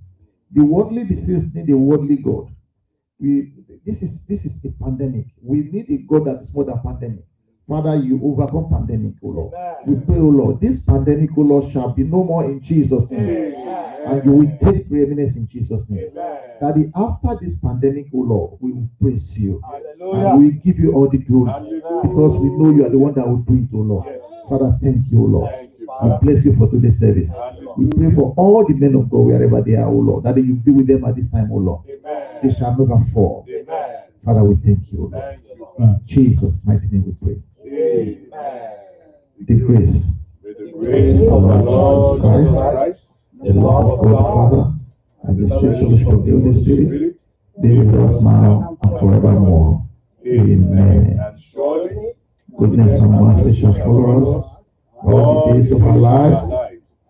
The worldly disease need a worldly God. This is a pandemic. We need a God that is more than pandemic. Father, you overcome pandemic, O Lord. We pray, O Lord, this pandemic, O Lord, shall be no more in Jesus' name. And you will take preeminence in Jesus' name. Daddy, after this pandemic, O Lord, we will praise you. And we will give you all the glory. Because we know you are the one that will do it, O Lord. Father, thank you, O Lord. We bless you for today's service. We pray for all the men of God wherever they are, O Lord. That you be with them at this time, O Lord. They shall never fall. Father, we thank you, O Lord. In Jesus' mighty name we pray. The grace of our Lord Jesus Christ, the love of God the Father, and the sweet fellowship of the Holy Spirit be with us now and forevermore. Amen. Goodness and mercy shall follow us all the days of our lives,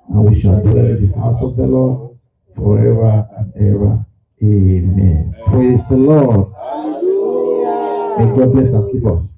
and we shall dwell in the house of the Lord forever and ever. Amen. Praise the Lord. May God bless and keep us.